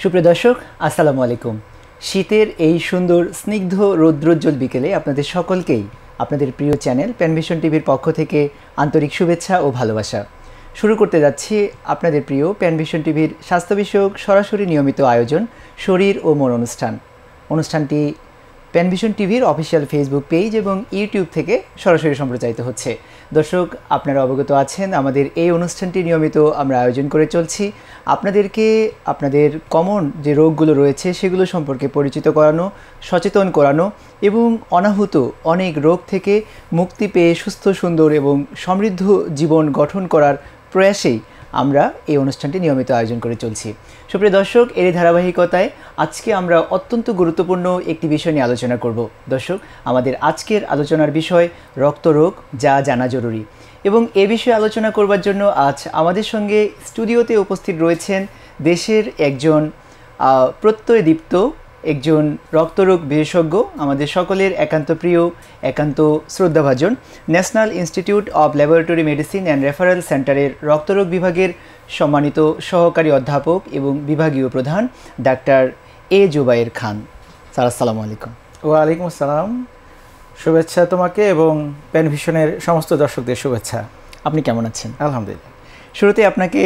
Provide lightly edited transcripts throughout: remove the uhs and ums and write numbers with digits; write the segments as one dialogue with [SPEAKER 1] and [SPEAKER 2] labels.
[SPEAKER 1] সুপ্রিয় দর্শক, আসসালামু আলাইকুম। শীতের এই সুন্দর স্নিগ্ধ রৌদ্রোজ্জ্বল বিকেলে আপনাদের সকলকেই আপনাদের প্রিয় চ্যানেল প্যানভিশন টিভির পক্ষ থেকে আন্তরিক শুভেচ্ছা ও ভালোবাসা। শুরু করতে যাচ্ছি আপনাদের প্রিয় প্যানভিশন টিভির স্বাস্থ্য বিষয়ক সরাসরি নিয়মিত আয়োজন শরীর ও মন অনুষ্ঠানটি প্যানভিশন টিভির অফিসিয়াল ফেসবুক পেজ এবং ইউটিউব থেকে সরাসরি সম্প্রচারিত হচ্ছে। দর্শক, আপনারা অবগত আছেন আমাদের এই অনুষ্ঠানটি নিয়মিত আমরা আয়োজন করে চলছি আপনাদেরকে আপনাদের কমন যে রোগগুলো রয়েছে সেগুলো সম্পর্কে পরিচিত করানো, সচেতন করানো এবং অনাহুত অনেক রোগ থেকে মুক্তি পেয়ে সুস্থ, সুন্দর এবং সমৃদ্ধ জীবন গঠন করার প্রয়াসেই আমরা এই অনুষ্ঠানটি নিয়মিত আয়োজন করে চলছি। সুপ্রিয় দর্শক, এর ধারাবাহিকতায় আজকে আমরা অত্যন্ত গুরুত্বপূর্ণ একটি বিষয় নিয়ে আলোচনা করব। দর্শক, আমাদের আজকের আলোচনার বিষয় রক্তরোগ, যা জানা জরুরি। এবং এ বিষয়ে আলোচনা করবার জন্য আজ আমাদের সঙ্গে স্টুডিওতে উপস্থিত রয়েছেন দেশের একজন প্রত্যয়দীপ্ত একজন রক্তরোগ বিশেষজ্ঞ, আমাদের সকলের একান্ত প্রিয়, একান্ত শ্রদ্ধাভাজন National Institute of Laboratory Medicine and Referral সেন্টারের রক্তরোগ বিভাগের সম্মানিত সহকারী অধ্যাপক এবং বিভাগীয় প্রধান doctor A Zubair Khan. Sir, আসসালামু আলাইকুম।
[SPEAKER 2] ওয়ালাইকুম আসসালাম। শুভেচ্ছা তোমাকে এবং প্যানভিশনের সমস্ত দর্শকদের শুভেচ্ছা।
[SPEAKER 1] আপনি কেমন আছেন?
[SPEAKER 2] আলহামদুলিল্লাহ।
[SPEAKER 1] শুরুতে আপনাকে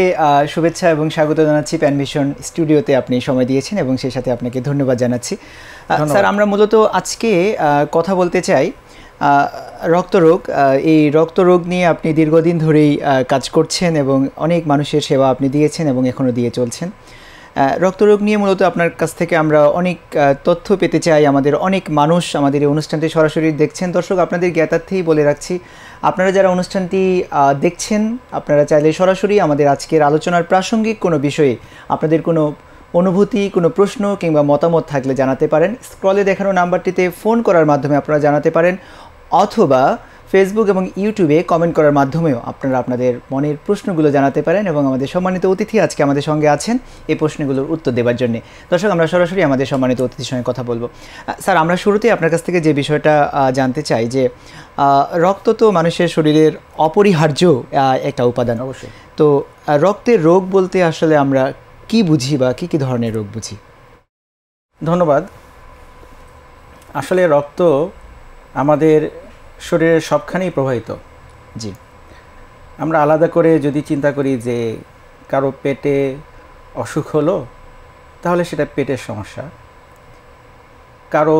[SPEAKER 1] শুভেচ্ছা এবং স্বাগত জানাচ্ছি প্যানভিশন স্টুডিওতে আপনি সময় দিয়েছেন এবং সেই সাথে আপনাকে ধন্যবাদ জানাচ্ছি। স্যার, আমরা মূলত আজকে কথা বলতে চাই রক্তরোগ। এই রক্তরোগ নিয়ে আপনি দীর্ঘদিন ধরেই কাজ করছেন এবং অনেক মানুষের সেবা আপনি দিয়েছেন এবং এখনও দিয়ে চলছেন। রক্তরোগ নিয়ে মূলত আপনার কাছ থেকে আমরা অনেক তথ্য পেতে চাই। আমাদের অনেক মানুষ আমাদের এই অনুষ্ঠানটি সরাসরি দেখছেন। দর্শক, আপনাদের জ্ঞাতার্থেই বলে রাখছি, আপনারা যারা অনুষ্ঠানটি দেখছেন আপনারা চাইলে সরাসরি আমাদের আজকের আলোচনার প্রাসঙ্গিক কোনো বিষয়ে আপনাদের কোনো অনুভূতি, কোনো প্রশ্ন কিংবা মতামত থাকলে জানাতে পারেন। স্ক্রলে দেখানো নাম্বারটিতে ফোন করার মাধ্যমে আপনারা জানাতে পারেন, অথবা ফেসবুক এবং ইউটিউবে কমেন্ট করার মাধ্যমেও আপনারা আপনাদের মনের প্রশ্নগুলো জানাতে পারেন এবং আমাদের সম্মানিত অতিথি আজকে আমাদের সঙ্গে আছেন এই প্রশ্নগুলোর উত্তর দেওয়ার জন্য। দর্শক, আমরা সরাসরি আমাদের সম্মানিত অতিথির সঙ্গে কথা বলবো। স্যার, আমরা শুরুতেই আপনার কাছ থেকে যে বিষয়টা জানতে চাই যে রক্ত তো মানুষের শরীরের অপরিহার্য একটা উপাদান।
[SPEAKER 2] অবশ্যই।
[SPEAKER 1] তো রক্তের রোগ বলতে আসলে আমরা কি বুঝি বা কী কী ধরনের রোগ বুঝি?
[SPEAKER 2] ধন্যবাদ। আসলে রক্ত আমাদের শরীরের সবখানেই প্রবাহিত।
[SPEAKER 1] জি।
[SPEAKER 2] আমরা আলাদা করে যদি চিন্তা করি যে কারো পেটে অসুখ হলো তাহলে সেটা পেটের সমস্যা, কারো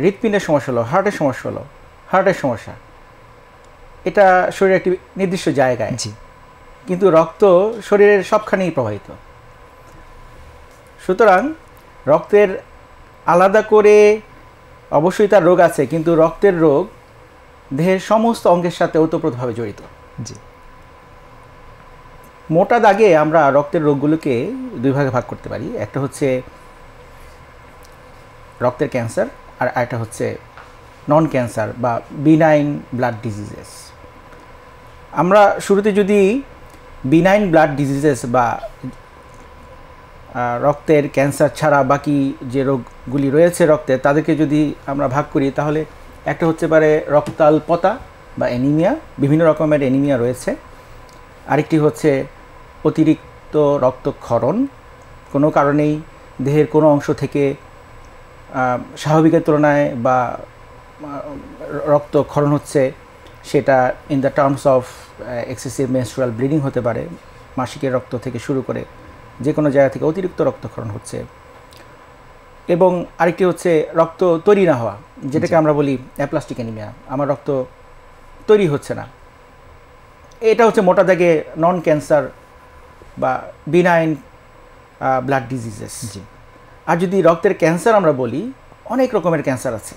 [SPEAKER 2] হৃৎপিণ্ডের সমস্যা হলো, হার্টের সমস্যা হলো, হার্টের সমস্যা, এটা শরীরের একটি নির্দিষ্ট জায়গায়।
[SPEAKER 1] জি।
[SPEAKER 2] কিন্তু রক্ত শরীরের সবখানেই প্রবাহিত। সুতরাং রক্তের আলাদা করে অবশ্যই তার রোগ আছে, কিন্তু রক্তের রোগ দেহের সমস্ত অঙ্গের সাথে ওতপ্রোতভাবে জড়িত।
[SPEAKER 1] জি।
[SPEAKER 2] মোটা দাগে আমরা রক্তের রোগগুলোকে দুই ভাগে ভাগ করতে পারি। একটা হচ্ছে রক্তের ক্যান্সার, আর একটা হচ্ছে নন ক্যান্সার বা বিনাইন ব্লাড ডিজিজেস। আমরা শুরুতে যদি বিনাইন ব্লাড ডিজিজেস বা রক্তের ক্যান্সার ছাড়া বাকি যে রোগগুলি রয়েছে রক্তে, তাদেরকে যদি আমরা ভাগ করি তাহলে একটা হচ্ছে পারে রক্তাল্পতা বা অ্যানিমিয়া, বিভিন্ন রকমের অ্যানিমিয়া রয়েছে। আরেকটি হচ্ছে অতিরিক্ত রক্তক্ষরণ, কোনো কারণেই দেহের কোনো অংশ থেকে স্বাভাবিকের তুলনায় বা রক্তক্ষরণ হচ্ছে, সেটা in the terms of excessive menstrual bleeding হতে পারে। মাসিকের রক্ত থেকে শুরু করে যে কোনো জায়গা থেকে অতিরিক্ত রক্তক্ষরণ হচ্ছে। এবং আরেকটি হচ্ছে রক্ত তৈরি না হওয়া, যেটাকে আমরা বলি অ্যাপ্লাস্টিক অ্যানিমিয়া, আমার রক্ত তৈরি হচ্ছে না। এটা হচ্ছে মোটা দাগে নন ক্যান্সার বা বিনাইন ব্লাড ডিজিজেস।
[SPEAKER 1] জি।
[SPEAKER 2] আর যদি রক্তের ক্যান্সার আমরা বলি, অনেক রকমের ক্যান্সার আছে।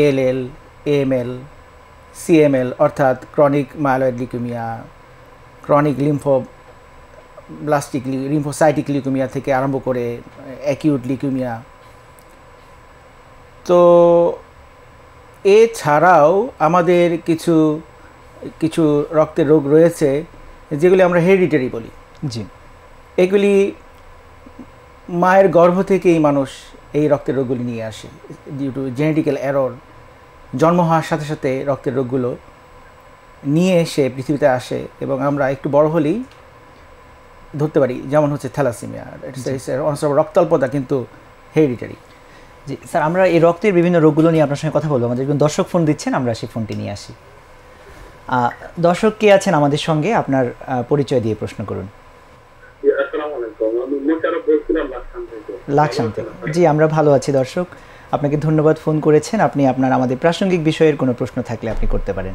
[SPEAKER 2] ALL, AML, CML অর্থাৎ chronic myeloid leukaemia, chronic lymphocytic leukaemia থেকে আরম্ভ করে অ্যাকিউট লিউকেমিয়া। তো এছাড়াও আমাদের কিছু কিছু রক্তের রোগ রয়েছে যেগুলি আমরা হেরিডিটারি বলি।
[SPEAKER 1] জি।
[SPEAKER 2] এগুলি মায়ের গর্ভ থেকেই মানুষ এই রক্তের রোগগুলি নিয়ে আসে ডিউ টু জেনেটিক্যাল এরর। জন্ম হওয়ার সাথে সাথে রক্তের রোগগুলো নিয়ে এসে পৃথিবীতে আসে এবং আমরা একটু বড় হলেই ধরতে পারি, যেমন হচ্ছে থ্যালাসেমিয়া, রক্তাল্পতা কিন্তু হেরিডিটারি।
[SPEAKER 1] জি স্যার, আমরা এই রক্তের বিভিন্ন রোগগুলো নিয়ে আপনার সঙ্গে কথা বলবো। আমাদের একজন দর্শক ফোন দিচ্ছেন, আমরা সেই ফোনটি নিয়ে আসি। দর্শক কে আছেন আমাদের সঙ্গে, আপনার পরিচয় দিয়ে প্রশ্ন করুন। লাকসাম থেকে। জি, আমরা ভালো আছি দর্শক, আপনাকে ধন্যবাদ ফোন করেছেন। আপনি আপনার আমাদের প্রাসঙ্গিক বিষয়ের কোনো প্রশ্ন থাকলে আপনি করতে পারেন।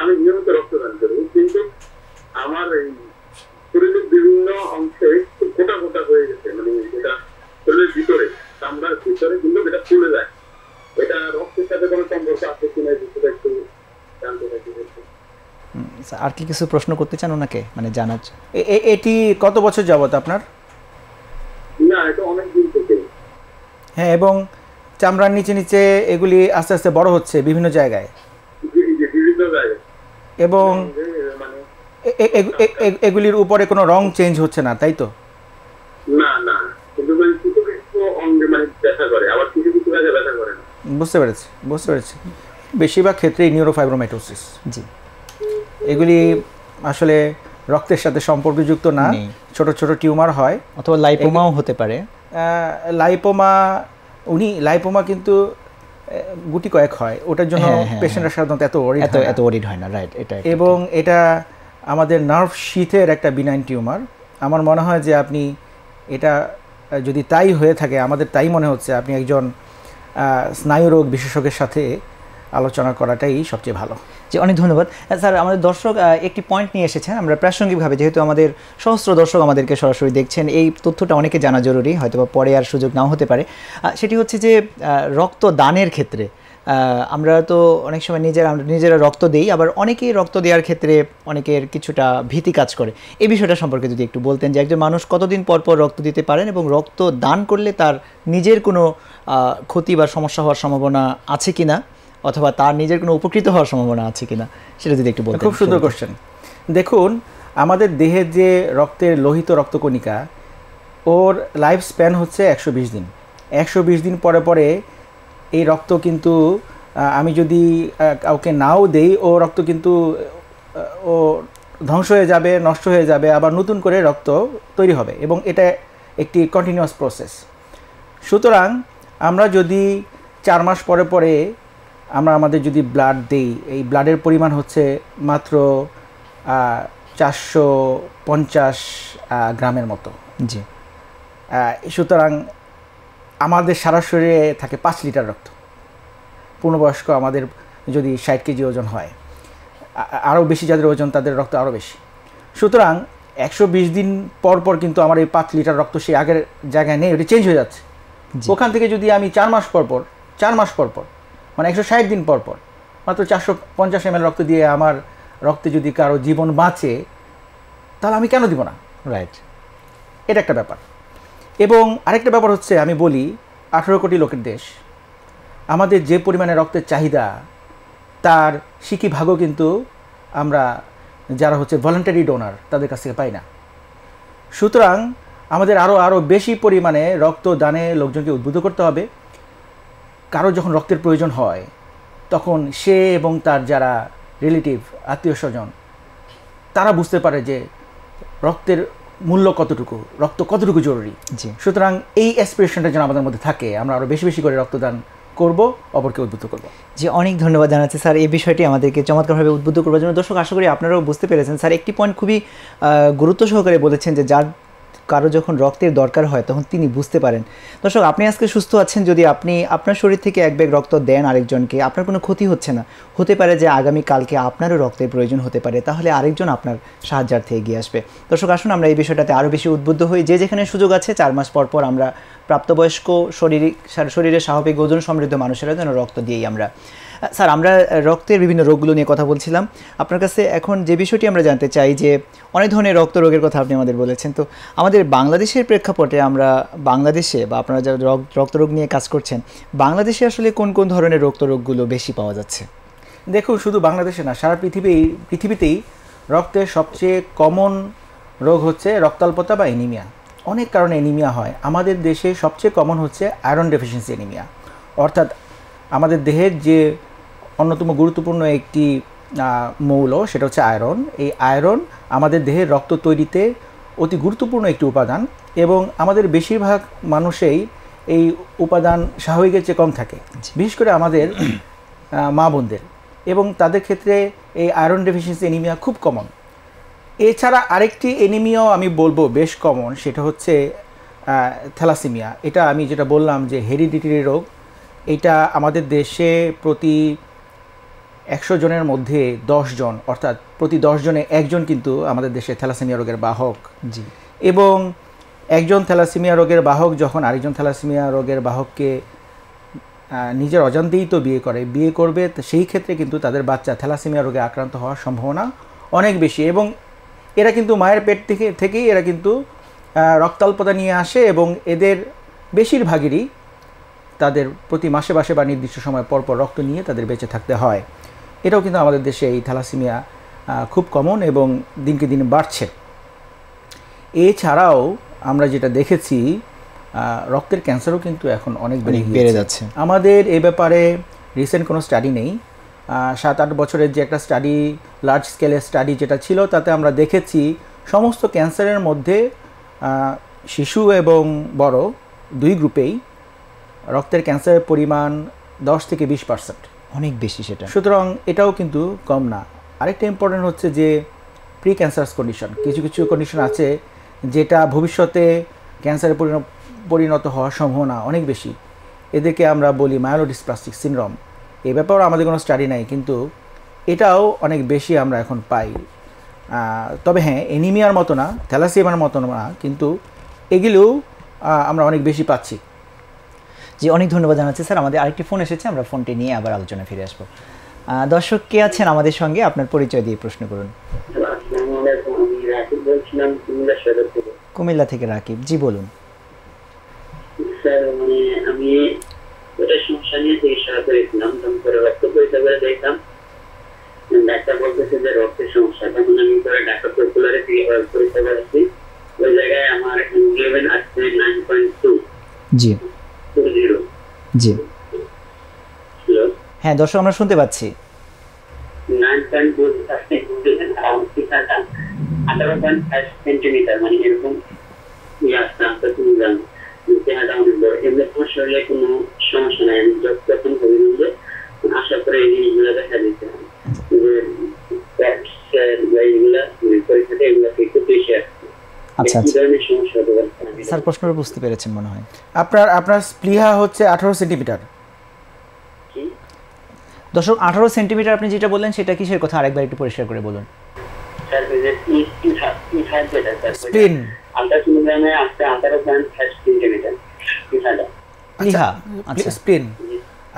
[SPEAKER 3] আমি নিয়মিত রক্তদান করি, কিন্তু আমার এই শরীরের বিভিন্ন অংশে গোটা গোটা হয়ে গেছে, মানে এটা শরীরের ভিতরে, চামড়ার ভিতরে, কিন্তু এটা ফুলে যায়। এটা রক্তের সাথে কোনো সম্পর্ক আছে কিনা সেটা একটু জানতে চাইছি।
[SPEAKER 1] আর কি কিছু প্রশ্ন করতে চান ওনাকে, মানে জানার?
[SPEAKER 2] এটি কত বছর যাবত আপনার?
[SPEAKER 3] না, এটা অনেক দিন থেকে।
[SPEAKER 2] হ্যাঁ, এবং চামড়ার নিচে নিচে এগুলি আস্তে আস্তে বড় হচ্ছে বিভিন্ন জায়গায়, এবং এগুলির উপরে কোনো রং চেঞ্জ হচ্ছে না, তাই তো?
[SPEAKER 3] না না, কিন্তু কিছু কিছু অঙ্গে মানে ব্যথা করে, আবার কিছু কিছু জায়গায় ব্যথা করে না।
[SPEAKER 2] বুঝতে পেরেছি। বেশিরভাগ ক্ষেত্রেই নিউরোফাইব্রোমাইটোসিস।
[SPEAKER 1] জি,
[SPEAKER 2] এগুলি আসলে রক্তের সাথে সম্পর্কযুক্ত না, ছোট ছোট টিউমার হয়,
[SPEAKER 1] অথবা লাইপোমাও হতে পারে।
[SPEAKER 2] লাইপোমা কিন্তু গুটি কয়েক হয়, ওটার জন্য পেশেন্টরা সাধারণত এত ওরিড হয় না, রাইট? এবং এটা আমাদের নার্ভ শীথের একটা বিনাইন টিউমার। আমার মনে হয় যে আপনি এটা যদি তাই হয়ে থাকে, আমাদের তাই মনে হচ্ছে, আপনি একজন স্নায়ুরোগ বিশেষজ্ঞের সাথে আলোচনা করাটাই সবচেয়ে ভালো।
[SPEAKER 1] জি, অনেক ধন্যবাদ স্যার। আমাদের দর্শক একটি পয়েন্ট নিয়ে এসেছেন, আমরা প্রাসঙ্গিকভাবে, যেহেতু আমাদের সহস্র দর্শক আমাদেরকে সরাসরি দেখছেন, এই তথ্যটা অনেকে জানা জরুরি, হয়তো বা পরে আর সুযোগ নাও হতে পারে। সেটি হচ্ছে যে রক্তদানের ক্ষেত্রে আমরা তো অনেক সময় নিজেরা রক্ত দিই, আবার অনেকেই রক্ত দেওয়ার ক্ষেত্রে অনেকের কিছুটা ভীতি কাজ করে। এই বিষয়টা সম্পর্কে যদি একটু বলতেন, যে একজন মানুষ কতদিন পর পর রক্ত দিতে পারেন, এবং রক্ত দান করলে তার নিজের কোনো ক্ষতি বা সমস্যা হওয়ার সম্ভাবনা আছে কিনা, অথবা তার নিজের কোনো উপকৃত হওয়ার সম্ভাবনা আছে কিনা, সেটা যদি একটু বলতেন।
[SPEAKER 2] খুব সুন্দর কোশ্চেন। দেখুন, আমাদের দেহের যে রক্তের লোহিত রক্তকণিকা, ওর লাইফ স্প্যান হচ্ছে 120 দিন। 120 দিন পরে পরে এই রক্ত কিন্তু আমি যদি কাউকে নাও দেই, ও রক্ত কিন্তু ও ধ্বংস হয়ে যাবে, নষ্ট হয়ে যাবে, আবার নতুন করে রক্ত তৈরি হবে, এবং এটা একটি কন্টিনিউয়াস প্রসেস। সুতরাং আমরা যদি 4 মাস পরে পরে আমরা আমাদের যদি ব্লাড দেই, এই ব্লাডের পরিমাণ হচ্ছে মাত্র 450 গ্রামের মতো।
[SPEAKER 1] জি,
[SPEAKER 2] সুতরাং আমাদের সারা শরীরে থাকে 5 লিটার রক্ত। পূর্ণবয়স্ক আমাদের যদি 60 কেজি ওজন হয়, আরও বেশি যাদের ওজন তাদের রক্ত আরও বেশি। সুতরাং 120 দিন পর পর কিন্তু আমার এই 5 লিটার রক্ত সেই আগের জায়গায় নেই, ওটা চেঞ্জ হয়ে যাচ্ছে। ওখান থেকে যদি আমি 4 মাস পর পর মানে 160 দিন পর পর মাত্র 450 ml রক্ত দিয়ে আমার রক্তে যদি কারো জীবন বাঁচে, তাহলে আমি কেন দিব না?
[SPEAKER 1] রাইট,
[SPEAKER 2] এটা একটা ব্যাপার। এবং আরেকটা ব্যাপার হচ্ছে, আমি বলি 18 কোটি লোকের দেশ, আমাদের যে পরিমাণে রক্তের চাহিদা, তার সিকি ভাগও কিন্তু আমরা যারা হচ্ছে ভলান্টারি ডোনার তাদের কাছ থেকে পাই না। সুতরাং আমাদের আরও বেশি পরিমাণে রক্ত দানে লোকজনকে উদ্বুদ্ধ করতে হবে। কারো যখন রক্তের প্রয়োজন হয়, তখন সে এবং তার যারা রিলেটিভ, আত্মীয় স্বজন, তারা বুঝতে পারে যে রক্তের মূল্য কতটুকু, রক্ত কতটুকু জরুরি। সুতরাং এই অ্যাসপিরেশনটা যেন আমাদের মধ্যে থাকে, আমরা আরও বেশি বেশি করে রক্তদান করব, অপরকে উদ্বুদ্ধ করব।
[SPEAKER 1] জি, অনেক ধন্যবাদ জানাচ্ছি স্যার এই বিষয়টি আমাদেরকে চমৎকারভাবে উদ্বুদ্ধ করবার জন্য। দর্শক, আশা করি আপনারাও বুঝতে পেরেছেন। স্যার একটি পয়েন্ট খুবই গুরুত্ব সহকারে বলেছেন, যে যার কারো যখন রক্তের দরকার হয় তখন তিনি বুঝতে পারেন। দর্শক, আপনি আজকে সুস্থ আছেন, যদি আপনি আপনার শরীর থেকে এক ব্যাগ রক্ত দেন আরেকজনকে, আপনার কোনো ক্ষতি হচ্ছে না। হতে পারে যে আগামীকালকে আপনারও রক্তের প্রয়োজন হতে পারে, তাহলে আরেকজন আপনার সাহায্যার্থে এগিয়ে আসবে। দর্শক, আসুন আমরা এই বিষয়টাতে আরও বেশি উদ্বুদ্ধ হই, যে যেখানে সুযোগ আছে 4 মাস পর পর আমরা প্রাপ্তবয়স্ক শরীরে স্বাভাবিক ওজন সমৃদ্ধ মানুষেরা যেন রক্ত দিয়েই আমরা। স্যার, আমরা রক্তের বিভিন্ন রোগগুলো নিয়ে কথা বলছিলাম। আপনার কাছে এখন যে বিষয়টি আমরা জানতে চাই, যে অনেক ধরনের রক্ত রোগের কথা আপনি আমাদের বলেছেন, তো আমাদের বাংলাদেশের প্রেক্ষাপটে আমরা বাংলাদেশে, বা আপনারা যারা রক্ত রোগ নিয়ে কাজ করছেন, বাংলাদেশে আসলে কোন কোন ধরনের রক্ত রোগগুলো বেশি পাওয়া যাচ্ছে?
[SPEAKER 2] দেখুন, শুধু বাংলাদেশে না, সারা পৃথিবীতেই রক্তের সবচেয়ে কমন রোগ হচ্ছে রক্তাল্পতা বা অ্যানিমিয়া। অনেক কারণে অ্যানিমিয়া হয়। আমাদের দেশে সবচেয়ে কমন হচ্ছে আয়রন ডেফিসিয়েন্সি অ্যানিমিয়া, অর্থাৎ আমাদের দেহের যে অন্যতম গুরুত্বপূর্ণ একটি মৌল, সেটা হচ্ছে আয়রন। এই আয়রন আমাদের দেহের রক্ত তৈরিতে অতি গুরুত্বপূর্ণ একটি উপাদান, এবং আমাদের বেশিরভাগ মানুষেই এই উপাদান স্বাভাবিকের চেয়ে কম থাকে, বিশেষ করে আমাদের মা বোনদের, এবং তাদের ক্ষেত্রে এই আয়রন ডেফিসিয়েন্সি এনিমিয়া খুব কমন। এছাড়া আরেকটি এনিমিয়াও আমি বলবো বেশ কমন, সেটা হচ্ছে থ্যালাসেমিয়া। এটা আমি যেটা বললাম যে হেরিডিটারি রোগ, এটা আমাদের দেশে প্রতি 100 জনের মধ্যে 10 জন, অর্থাৎ প্রতি 10 জনে একজন কিন্তু আমাদের দেশে থ্যালাসেমিয়া রোগের বাহক।
[SPEAKER 1] জি।
[SPEAKER 2] এবং একজন থ্যালাসেমিয়া রোগের বাহক যখন আরেকজন থ্যালাসেমিয়া রোগের বাহককে নিজের অজান্তেই তো বিয়ে করবে, তো সেই ক্ষেত্রে কিন্তু তাদের বাচ্চা থ্যালাসেমিয়া রোগে আক্রান্ত হওয়ার সম্ভাবনা অনেক বেশি। এবং এরা কিন্তু মায়ের পেট থেকেই এরা কিন্তু রক্তাল্পতা নিয়ে আসে, এবং এদের বেশিরভাগেরই তাদের প্রতি মাসে মাসে বা নির্দিষ্ট সময় পরপর রক্ত নিয়ে তাদের বেঁচে থাকতে হয়। এটাও কিন্তু আমাদের দেশে এই থ্যালাসেমিয়া খুব কমন এবং দিনকে দিন বাড়ছে। এছাড়াও আমরা যেটা দেখেছি, রক্তের ক্যান্সারও কিন্তু এখন অনেক বেড়ে যাচ্ছে। আমাদের এ ব্যাপারে রিসেন্ট কোনো স্টাডি নেই। 7-8 বছরের যে একটা স্টাডি, লার্জ স্কেলের স্টাডি যেটা ছিল, তাতে আমরা দেখেছি সমস্ত ক্যান্সারের মধ্যে শিশু এবং বড় দুই গ্রুপেই রক্তের ক্যান্সারের পরিমাণ 10 থেকে 20%,
[SPEAKER 1] অনেক বেশি সেটা।
[SPEAKER 2] সুতরাং এটাও কিন্তু কম না। আরেকটা ইম্পর্টেন্ট হচ্ছে যে প্রি ক্যান্সারাস কন্ডিশন, কিছু কিছু কন্ডিশন আছে যেটা ভবিষ্যতে ক্যান্সারে পরিণত হওয়ার সম্ভাবনা অনেক বেশি। এদেরকে আমরা বলি মায়োলোডিসপ্লাস্টিক সিনড্রোম। এই ব্যাপারেও আমাদের কোনো স্টাডি নাই, কিন্তু এটাও অনেক বেশি আমরা এখন পাই। তবে হ্যাঁ, এনিমিয়ার মতো না, থ্যালাসেমিয়ার মতো না, কিন্তু এগুলোও আমরা অনেক বেশি পাচ্ছি।
[SPEAKER 1] জি, অনেক ধন্যবাদ জানাচ্ছি স্যার। আমাদের আরেকটি ফোন এসেছে, আমরা ফোনটি নিয়ে আবার আলোচনা ফিরে আসবো। দর্শক কে আছেন আমাদের সঙ্গে, আপনার পরিচয় দিয়ে প্রশ্ন করুন। কুমিল্লা থেকে রাকিব, জি বলুন।
[SPEAKER 4] স্যার, আমি ওটা সমস্যা নিয়ে চিকিৎসা করেছিলাম, পরে রক্ত পরীক্ষা করে দেখলাম, ডাক্তার বলতেছে যে রক্তের সমস্যা। তখন আমি পরে ডাক্তার পপুলারে পরীক্ষা করেছি, ওই জায়গায় আমার হিমোগ্লোবিন আসছে 9.2।
[SPEAKER 1] জি
[SPEAKER 4] 20।
[SPEAKER 1] জি, হ্যাঁ দর্শক আমরা শুনতে পাচ্ছি।
[SPEAKER 4] 9.2 আসছে, 18.5 সেন্টিমিটার, মানে এরকম আসছে। আমরা তুমি জানো চেহারা অনেক বড়। এমনি তোমার শরীরে কোনো সমস্যা নাই। আমি যখন ভাবি যে আশা করে এই জিনিসগুলো দেখা দিতে হবে, যে এইগুলা পরীক্ষাতে এগুলো একটু বেশি আসছে।
[SPEAKER 1] আচ্ছা
[SPEAKER 4] কি ধরনের সমস্যা হতে পারে
[SPEAKER 1] স্যার? প্রশ্নটা বুঝতে পেরেছেন মনে হয়।
[SPEAKER 2] আপনার স্প্লিহা হচ্ছে 18 সেন্টিমিটার।
[SPEAKER 1] দর্শক 18 সেন্টিমিটার আপনি যেটা বললেন সেটা কিসের কথা, আরেকবার একটু পরিষ্কার করে বলুন।
[SPEAKER 4] স্যার,
[SPEAKER 2] স্প্লিন
[SPEAKER 4] আলট্রাসোনোগ্রামে আসছে 18.5 সেন্টিমিটার
[SPEAKER 2] স্প্লিন।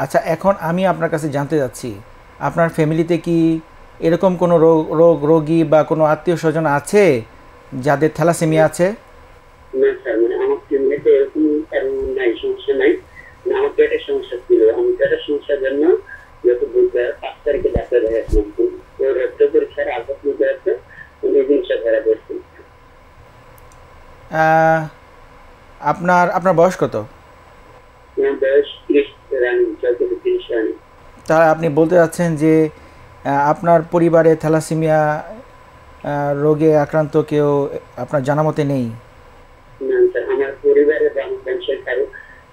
[SPEAKER 2] আচ্ছা, এখন আমি আপনার কাছে জানতে যাচ্ছি, আপনার ফ্যামিলিতে কি এরকম কোনো রোগী বা কোনো আত্মীয় স্বজন আছে যাদের থ্যালাসেমিয়া আছে?
[SPEAKER 4] না স্যার, আমার ফ্যামিলিতে এরকম নাই, সমস্যা নাই। আমার পেটের সমস্যা ছিল। আমি পেটের সমস্যার জন্য গত 5 তারিখে ডাক্তার দেখাচ্ছিলাম। ওই রক্ত পরীক্ষার আলট্রাসোনোগ্রামে আছে, এই জিনিসটা ধরা পড়ছে।
[SPEAKER 2] আপনার বয়স কত?
[SPEAKER 4] বয়স 30 রানিং, 30 রানিং।
[SPEAKER 2] তাহলে আপনি বলতে চাচ্ছেন যে আপনার পরিবারে থ্যালাসেমিয়া রোগে আক্রান্ত কেউ আপনার জানা মতে নেই?
[SPEAKER 4] না স্যার, আমার পরিবারে বা আমার বংশের কারো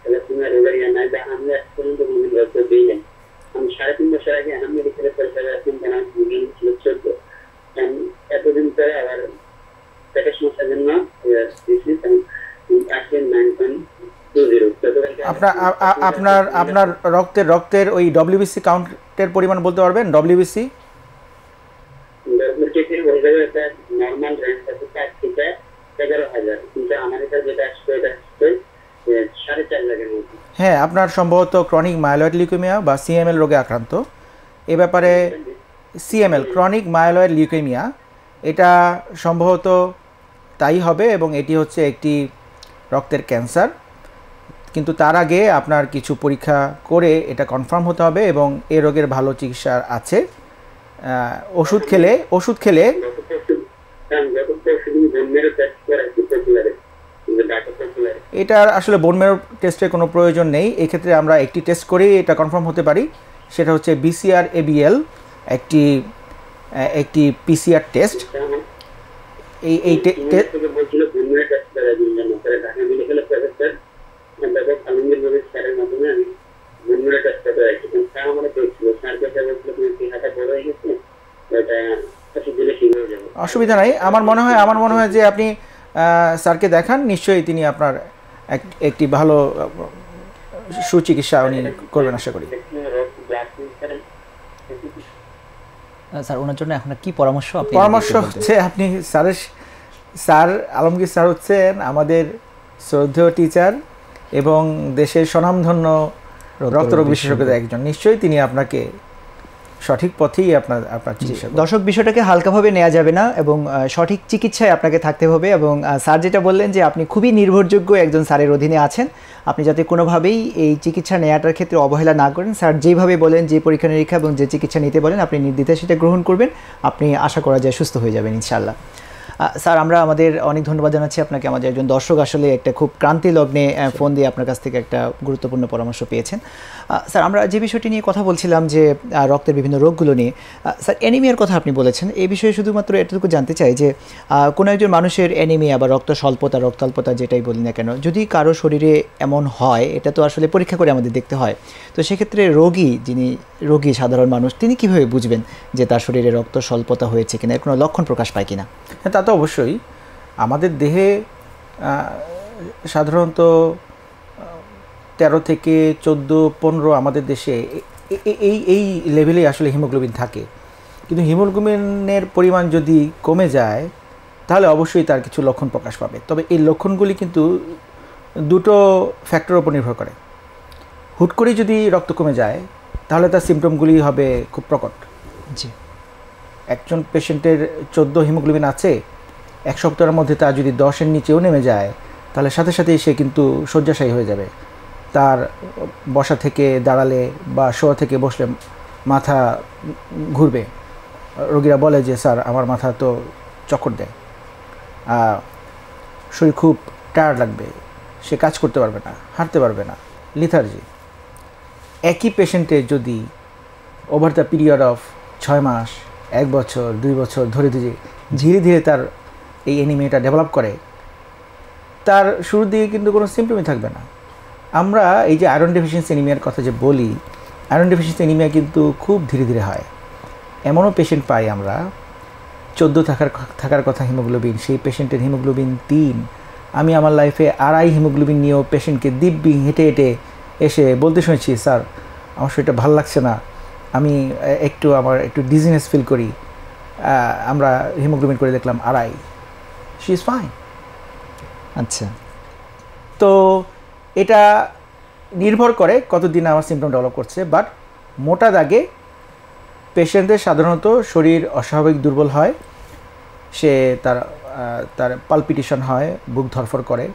[SPEAKER 4] থ্যালাসেমিয়া রোগের নাই, বা আমি আজ পর্যন্ত কোনো রক্ত দিই নাই। আমি 3.5 বছর আগে আমি মেডিকেলে পরীক্ষা করেছিলাম, কারণ আমার বিজ্ঞান ছিল 14। এতদিন পরে আবার পেটের সমস্যার জন্য
[SPEAKER 2] আপনার রক্তের ওই ডব্লিউবিসি কাউন্টের পরিমাণ বলতে পারবেন? ডব্লিউবিসি
[SPEAKER 4] নরমাল রেঞ্জ আছে 4 থেকে 11,000, কিন্তু আমার এটা যেটা আসছে এটা আসছে 4.5 লাখের মধ্যে।
[SPEAKER 2] হ্যাঁ, আপনার সম্ভবত ক্রনিক মাইলয়েড লিউকেমিয়া বা সিএমএল রোগে আক্রান্ত। এ ব্যাপারে সিএমএল, ক্রনিক মাইলয়েড লিউকেমিয়া, এটা সম্ভবত তাই হবে, এবং এটি হচ্ছে একটি রক্তের ক্যান্সার। কিন্তু তার আগে আপনার কিছু পরীক্ষা করে এটা কনফার্ম হতে হবে, এবং এ রোগের ভালো চিকিৎসা আছে। ওষুধ খেলে এটার আসলে বোন ম্যারো টেস্টের কোনো প্রয়োজন নেই। এক্ষেত্রে আমরা একটি টেস্ট করেই এটা কনফার্ম হতে পারি, সেটা হচ্ছে BCR-ABL, একটি একটি পিসিআর টেস্ট। এই
[SPEAKER 4] থেকে বলছিল বন্যা টেস্ট করার জন্য পরে ঢাকা মেডিকেলের প্রফেসর অধ্যাপক আলমগীর নবী স্যারের মাধ্যমে আমি বন্যা টেস্ট করাইছি। স্যার আমার দেখছিল, স্যার কাছে বলছিল তুমি হাতে বড় হয়ে গেছে, এটা কিছু দিলে ঠিক হয়ে যাবে।
[SPEAKER 2] অসুবিধা নাই। আমার মনে হয় যে আপনি স্যারকে দেখান, নিশ্চয়ই তিনি আপনার একটি ভালো সুচিকিৎসা উনি করবেন আশা করি।
[SPEAKER 1] স্যার ওনার জন্য এখন কি পরামর্শ?
[SPEAKER 2] পরামর্শ হচ্ছে আপনি স্যার আলমগীর স্যার হচ্ছেন আমাদের শ্রদ্ধেয় টিচার এবং দেশের স্বনামধন্য রক্তরোগ বিশেষজ্ঞদের একজন। নিশ্চয়ই তিনি আপনাকে সঠিক পথেই আপনার চিকিৎসা।
[SPEAKER 1] দর্শক, বিষয়টাকে হালকাভাবে নেওয়া যাবে না এবং সঠিক চিকিৎসায় আপনাকে থাকতে হবে। এবং স্যার যেটা বললেন যে আপনি খুবই নির্ভরযোগ্য একজন স্যারের অধীনে আছেন, আপনি যাতে কোনোভাবেই এই চিকিৎসা নেওয়াটার ক্ষেত্রে অবহেলা না করেন। স্যার যেভাবে বলেন, যে পরীক্ষা নিরীক্ষা এবং যে চিকিৎসা নিতে বলেন আপনি নির্দ্বিধায় সেটা গ্রহণ করবেন, আপনি আশা করা যায় সুস্থ হয়ে যাবেন ইনশাআল্লাহ। স্যার আমরা আমাদের অনেক ধন্যবাদ জানাচ্ছি আপনাকে। আমাদের একজন দর্শক আসলে একটা খুব ক্রান্তি লগ্নে ফোন দিয়ে আপনার কাছ থেকে একটা গুরুত্বপূর্ণ পরামর্শ পেয়েছেন। স্যার আমরা যে বিষয়টি নিয়ে কথা বলছিলাম যে রক্তের বিভিন্ন রোগগুলো নিয়ে, স্যার অ্যানিমিয়ার কথা আপনি বলেছেন। এই বিষয়ে শুধুমাত্র এতটুকু জানতে চাই যে কোনো একজন মানুষের অ্যানিমিয়া বা রক্ত স্বল্পতা, রক্তাল্পতা যেটাই বলি না কেন, যদি কারো শরীরে এমন হয়, এটা তো আসলে পরীক্ষা করে আমাদের দেখতে হয়। তো সেক্ষেত্রে যিনি রোগী সাধারণ মানুষ, তিনি কীভাবে বুঝবেন যে তার শরীরে রক্ত স্বল্পতা হয়েছে কিনা, এর কোনো লক্ষণ প্রকাশ পায় কিনা?
[SPEAKER 2] হ্যাঁ, তা তো অবশ্যই। আমাদের দেহে সাধারণত 13 থেকে 14-15 আমাদের দেশে এই লেভেলে আসলে হিমোগ্লোবিন থাকে। কিন্তু হিমোগ্লোবিনের পরিমাণ যদি কমে যায় তাহলে অবশ্যই তার কিছু লক্ষণ প্রকাশ পাবে। তবে এই লক্ষণগুলি কিন্তু দুটো ফ্যাক্টরের উপর নির্ভর করে। হুট করেই যদি রক্ত কমে যায় তাহলে তার সিমটমগুলি হবে খুব প্রকট।
[SPEAKER 1] জি,
[SPEAKER 2] একজন পেশেন্টের 14 হিমোগ্লোবিন আছে, এক সপ্তাহের মধ্যে তার যদি 10-এর নিচেও নেমে যায় তাহলে সাথে সাথেই সে কিন্তু শয্যাশায়ী হয়ে যাবে। তার বসা থেকে দাঁড়ালে বা শোয়া থেকে বসলে মাথা ঘুরবে। রোগীরা বলে যে স্যার আমার মাথা তো চক্কর দেয়, শরীর খুব টায়ার্ড লাগবে, সে কাজ করতে পারবে না, হাঁটতে পারবে না, লিথার্জি। একই পেশেন্টে যদি ওভার দ্য পিরিয়ড অফ 6 মাস, 1 বছর, 2 বছর ধরে ধীরে ধীরে তার এই অ্যানিমিয়াটা ডেভেলপ করে, তার শুরুর দিকে কিন্তু কোনো সিমটমই থাকবে না। আমরা এই যে আয়রন ডেফিসিয়েন্সি অ্যানিমিয়ার কথা যে বলি, আয়রন ডেফিসিয়েন্সি অ্যানিমিয়া কিন্তু খুব ধীরে ধীরে হয়। এমনও পেশেন্ট পাই আমরা 14 থাকার কথা হিমোগ্লোবিন, সেই পেশেন্টের হিমোগ্লোবিন 3। আমি আমার লাইফে 2.5 হিমোগ্লোবিন নিয়েও পেশেন্টকে দিব্যি হেঁটে হেঁটে এসে বলতে শুনেছি স্যার আমার শরীরটা ভালো লাগছে না, আমি আমার একটু ডিজিনেস ফিল করি। আমরা হিমোগ্লোবিন করে দেখলাম 2.5, শি ইজ ফাইন।
[SPEAKER 1] আচ্ছা,
[SPEAKER 2] তো এটা নির্ভর করে কতদিন আমার সিমটম ডেভেলপ করছে। বাট মোটা দাগে পেশেন্টদের সাধারণত শরীর অস্বাভাবিক দুর্বল হয়, সে তার পালপিটেশন হয়, বুক ধরফর করে,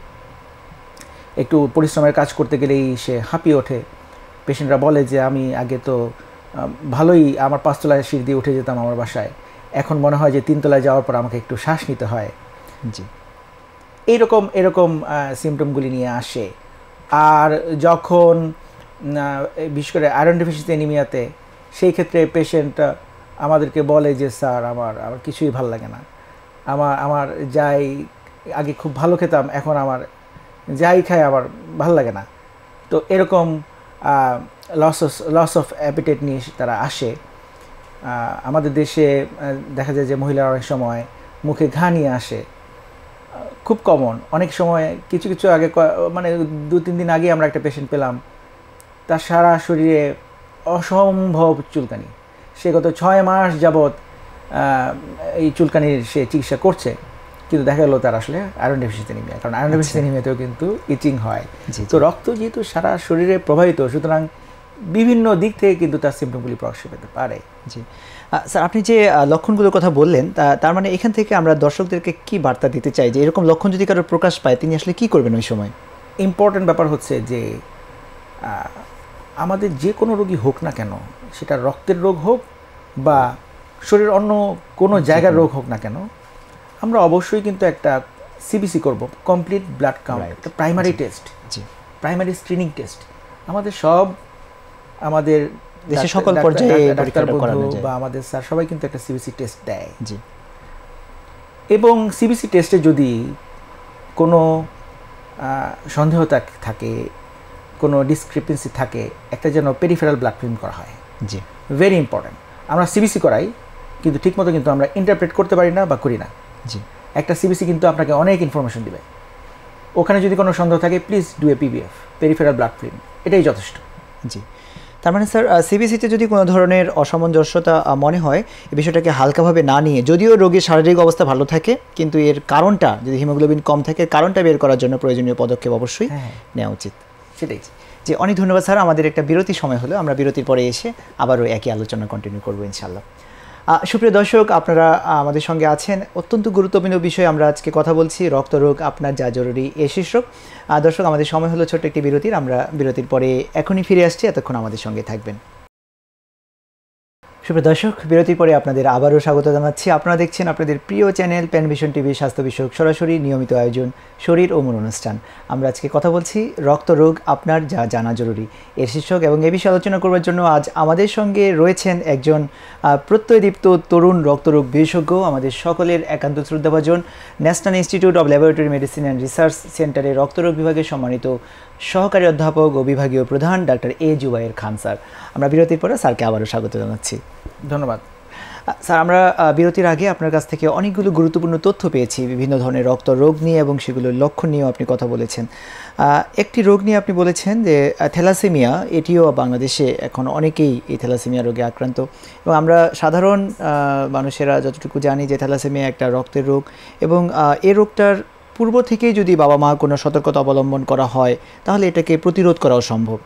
[SPEAKER 2] একটু পরিশ্রমের কাজ করতে গেলেই সে হাঁপিয়ে ওঠে। পেশেন্টরা বলে যে আমি আগে তো ভালোই আমার 5 তলায় সিঁড়ি দিয়ে উঠে যেতাম আমার বাসায়, এখন মনে হয় যে 3 তলায় যাওয়ার পর আমাকে একটু শ্বাস নিতে হয়।
[SPEAKER 1] জি,
[SPEAKER 2] এরকম সিমটমগুলি নিয়ে আসে। আর যখন বিশেষ করে আয়রন ডেফিসিয়েন্সি অ্যানিমিয়াতে, সেই ক্ষেত্রে পেশেন্ট আমাদেরকে বলে যে স্যার আমার কিছুই ভালো লাগে না, আমার যাই আগে খুব ভালো খেতাম এখন আমার যাই খাই আমার ভালো লাগে না। তো এরকম লস অফ অ্যাপিটাইট নিয়ে তারা আসে। আমাদের দেশে দেখা যায় যে মহিলারা অনেক সময় মুখে ঘা নিয়ে আসে, খুব কমন। অনেক সময় কিছু আগে মানে 2-3 দিন আগে আমরা একটা পেশেন্ট পেলাম, তার সারা শরীরে অসম্ভব চুলকানি। সে গত 6 মাস যাবৎ এই চুলকানির সে চিকিৎসা করছে, কিন্তু দেখা গেল তার আসলে আয়রন ডেফিসিয়েন্সি অ্যানিমিয়া। কারণ আয়রন ডেফিসিয়েন্সি অ্যানিমিয়াতেও কিন্তু ইচিং হয়। তো রক্ত যেহেতু সারা শরীরে প্রবাহিত, সুতরাং বিভিন্ন দিক থেকে কিন্তু তার সিমটমগুলি প্রকাশ পেতে পারে।
[SPEAKER 1] জি স্যার, আপনি যে লক্ষণগুলোর কথা বললেন, তার মানে এখান থেকে আমরা দর্শকদেরকে কি বার্তা দিতে চাই যে এরকম লক্ষণ যদি কারো প্রকাশ পায় তিনি আসলে কি করবেন ওই সময়?
[SPEAKER 2] ইম্পর্টেন্ট ব্যাপার হচ্ছে যে আমাদের যে কোনো রোগী হোক না কেন, সেটা রক্তের রোগ হোক বা শরীরের অন্য কোনো জায়গার রোগ হোক না কেন, আমরা অবশ্যই কিন্তু একটা সিবিসি করব, কমপ্লিট ব্লাড কাউন্ট, একটা primary test, primary screening test. আমাদের
[SPEAKER 1] দেশে সকল পর্যায়ে পরীক্ষাটা করানো যায়
[SPEAKER 2] বা আমাদের স্যার সবাই কিন্তু একটা সিবিসি টেস্ট দেয়।
[SPEAKER 1] জি।
[SPEAKER 2] এবং সিবিসি টেস্টে যদি কোনো সন্দেহ থাকে, কোনো ডিসক্রিপেন্সি থাকে, একটা যেন পেরিফেরাল ব্লাড প্রিন্ট করা হয়।
[SPEAKER 1] জি,
[SPEAKER 2] ভেরি ইম্পর্ট্যান্ট। আমরা সিবিসি করাই, কিন্তু ঠিকমতো কিন্তু আমরা ইন্টারপ্রেট করতে পারি না বা করি না।
[SPEAKER 1] জি,
[SPEAKER 2] একটা সিবিসি কিন্তু আপনাকে অনেক ইনফরমেশন দিবে। ওখানে যদি কোনো সন্দেহ থাকে, please do a PBF, peripheral blood print, এটাই যথেষ্ট।
[SPEAKER 1] জি। তার মানে স্যার সিবিসিতে যদি কোনো ধরনের অসামঞ্জস্যতা মনে হয়, এই বিষয়টাকে হালকাভাবে না নিয়ে, যদিও রোগীর শারীরিক অবস্থা ভালো থাকে, কিন্তু এর কারণটা যদি হিমোগ্লোবিন কম থাকে, কারণটা বের করার জন্য প্রয়োজনীয় পদক্ষেপ অবশ্যই নেওয়া উচিত।
[SPEAKER 2] সেটাই।
[SPEAKER 1] জি, অনেক ধন্যবাদ স্যার। আমাদের একটা বিরতি সময় হলো, আমরা বিরতির পরে এসে আবারও একই আলোচনা কন্টিনিউ করবো ইনশাআল্লাহ। সুপ্রিয় দর্শক, আপনারা আমাদের সঙ্গে আছেন। অত্যন্ত গুরুত্বপূর্ণ বিষয়ে আমরা আজকে কথা বলছি, রক্তরোগ আপনার যা জরুরি এই শীর্ষক। দর্শক, আমাদের সময় হলো ছোট্ট একটি বিরতির, আমরা বিরতির পরে এখনই ফিরে আসছি, এতক্ষণ আমাদের সঙ্গে থাকবেন। সুপ্রিয় দর্শক, বিরতির পরে আপনাদের আবারও স্বাগত জানাচ্ছি। আপনারা দেখছেন আপনাদের প্রিয় চ্যানেল প্যানভিশন টিভি স্বাস্থ্য বিষয়ক সরাসরি নিয়মিত আয়োজন শরীর ও মন অনুষ্ঠান। আমরা আজকে কথা বলছি রক্তরোগ আপনার যা জানা জরুরি এর শীর্ষক, এবং এ বিষয়ে আলোচনা করবার জন্য আজ আমাদের সঙ্গে রয়েছেন একজন প্রত্যয়দীপ্ত তরুণ রক্তরোগ বিশেষজ্ঞ, আমাদের সকলের একান্ত শ্রদ্ধাভাজন National Institute of Laboratory Medicine and Research সেন্টারের রক্তরোগ বিভাগের সম্মানিত সহকারী অধ্যাপক ও বিভাগীয় প্রধান doctor A Zubair Khan sir. আমরা বিরতির পরে স্যারকে আবারও স্বাগত জানাচ্ছি।
[SPEAKER 2] ধন্যবাদ
[SPEAKER 1] স্যার। আমরা বিরতির আগে আপনার কাছ থেকে অনেকগুলো গুরুত্বপূর্ণ তথ্য পেয়েছি বিভিন্ন ধরনের রক্ত রোগ নিয়ে, এবং সেগুলোর লক্ষণ নিয়েও আপনি কথা বলেছেন। একটি রোগ নিয়ে আপনি বলেছেন যে থ্যালাসেমিয়া, এটিও বাংলাদেশে এখন অনেকেই এই থ্যালাসেমিয়া রোগে আক্রান্ত, এবং আমরা সাধারণ মানুষেরা যতটুকু জানি যে থ্যালাসেমিয়া একটা রক্তের রোগ, এবং এই রোগটার পূর্ব থেকেই যদি বাবা মা কোনো সতর্কতা অবলম্বন করা হয় তাহলে এটাকে প্রতিরোধ করাও সম্ভব।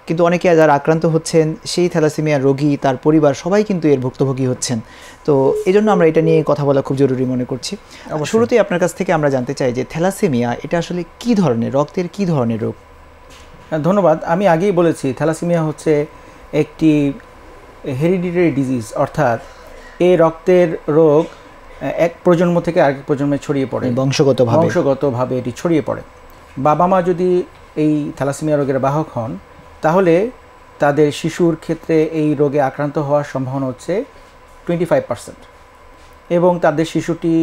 [SPEAKER 1] কিন্তু অনেকে যারা আক্রান্ত হচ্ছেন, সেই থ্যালাসেমিয়া রোগী, তার পরিবার সবাই কিন্তু এর ভুক্তভোগী হচ্ছেন। তো এই জন্য আমরা এটা নিয়ে কথা বলা খুব জরুরি মনে করছি। শুরুতেই আপনার কাছ থেকে আমরা জানতে চাই যে থ্যালাসেমিয়া এটা আসলে কী ধরনের, রক্তের কী ধরনের রোগ?
[SPEAKER 2] ধন্যবাদ। আমি আগেই বলেছি, থ্যালাসেমিয়া হচ্ছে একটি হেরিডিটারি ডিজিজ, অর্থাৎ এই রক্তের রোগ এক প্রজন্ম থেকে আরেক প্রজন্মে ছড়িয়ে পড়ে, বংশগতভাবে এটি ছড়িয়ে পড়ে। বাবা মা যদি এই থ্যালাসেমিয়া রোগের বাহক হন, তাহলে তাদের শিশুর ক্ষেত্রে এই রোগে আক্রান্ত হওয়ার সম্ভাবনা হচ্ছে 25%, এবং তাদের শিশুটি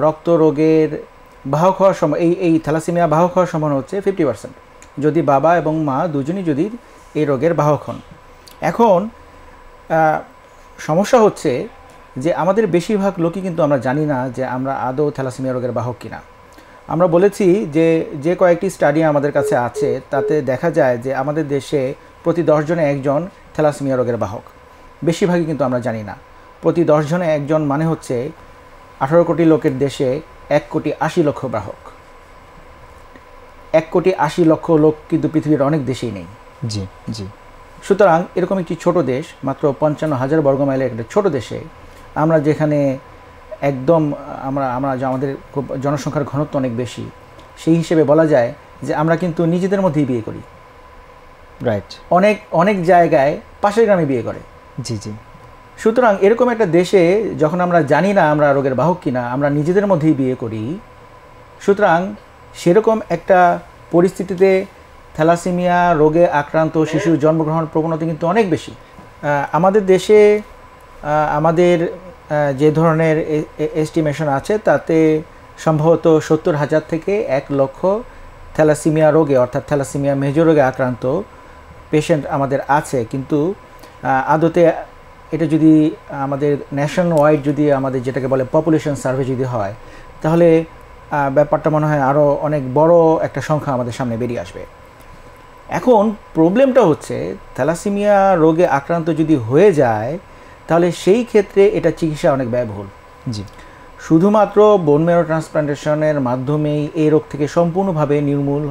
[SPEAKER 2] রক্ত রোগের বাহক হওয়ার এই থ্যালাসেমিয়া বাহক হওয়ার সম্ভাবনা হচ্ছে 50%, যদি বাবা এবং মা দুজনই যদি এই রোগের বাহক হন। এখন সমস্যা হচ্ছে যে আমাদের বেশিরভাগ লোকই কিন্তু আমরা জানি না যে আমরা আদৌ থ্যালাসেমিয়া রোগের বাহক কিনা। আমরা বলেছি যে কয়েকটি স্টাডি আমাদের কাছে আছে, তাতে দেখা যায় যে আমাদের দেশে প্রতি 10 জনে একজন থ্যালাসেমিয়া রোগের বাহক। বেশিরভাগই কিন্তু আমরা জানি না। প্রতি 10 জনে একজন মানে হচ্ছে 18 কোটি লোকের দেশে 1,80,00,000 বাহক। 1,80,00,000 লোক কিন্তু পৃথিবীর অনেক দেশেই নেই।
[SPEAKER 1] জি জি।
[SPEAKER 2] সুতরাং এরকম একটি ছোট দেশ, মাত্র 55,000 বর্গ মাইলের একটা ছোট দেশে আমরা, যেখানে একদম আমাদের খুব জনসংখ্যার ঘনত্ব অনেক বেশি, সেই হিসেবে বলা যায় যে আমরা কিন্তু নিজেদের মধ্যেই বিয়ে করি।
[SPEAKER 1] রাইট।
[SPEAKER 2] অনেক জায়গায় পাশের গ্রামে বিয়ে করে।
[SPEAKER 1] জি জি।
[SPEAKER 2] সুতরাং এরকম একটা দেশে যখন আমরা জানি না আমরা রোগের বাহক কিনা, আমরা নিজেদের মধ্যেই বিয়ে করি, সুতরাং সেরকম একটা পরিস্থিতিতে থ্যালাসেমিয়া রোগে আক্রান্ত শিশুর জন্মগ্রহণ প্রবণতা কিন্তু অনেক বেশি। আমাদের দেশে আমাদের যে ধরনের এস্টিমেশন আছে, তাতে সম্ভবত 70,000 থেকে 1 লক্ষ থ্যালাসেমিয়া রোগে, অর্থাৎ থ্যালাসেমিয়া মেজর রোগে আক্রান্ত পেশেন্ট আমাদের আছে। কিন্তু আদতে এটা যদি আমাদের ন্যাশন ওয়াইড যদি আমাদের যেটাকে বলে পপুলেশন সার্ভে যদি হয়, তাহলে ব্যাপারটা মনে হয় আরও অনেক বড় একটা সংখ্যা আমাদের সামনে বেরিয়ে আসবে। এখন প্রবলেমটা হচ্ছে, থ্যালাসেমিয়া রোগে আক্রান্ত যদি হয়ে যায়, তাহলে সেই ক্ষেত্রে এটা চিকিৎসা অনেক ব্যয়বহুল।
[SPEAKER 1] জি।
[SPEAKER 2] শুধুমাত্র বোন ম্যারো ট্রান্সপ্লান্টেশনের মাধ্যমেই এই রোগ থেকে সম্পূর্ণভাবে নির্মূল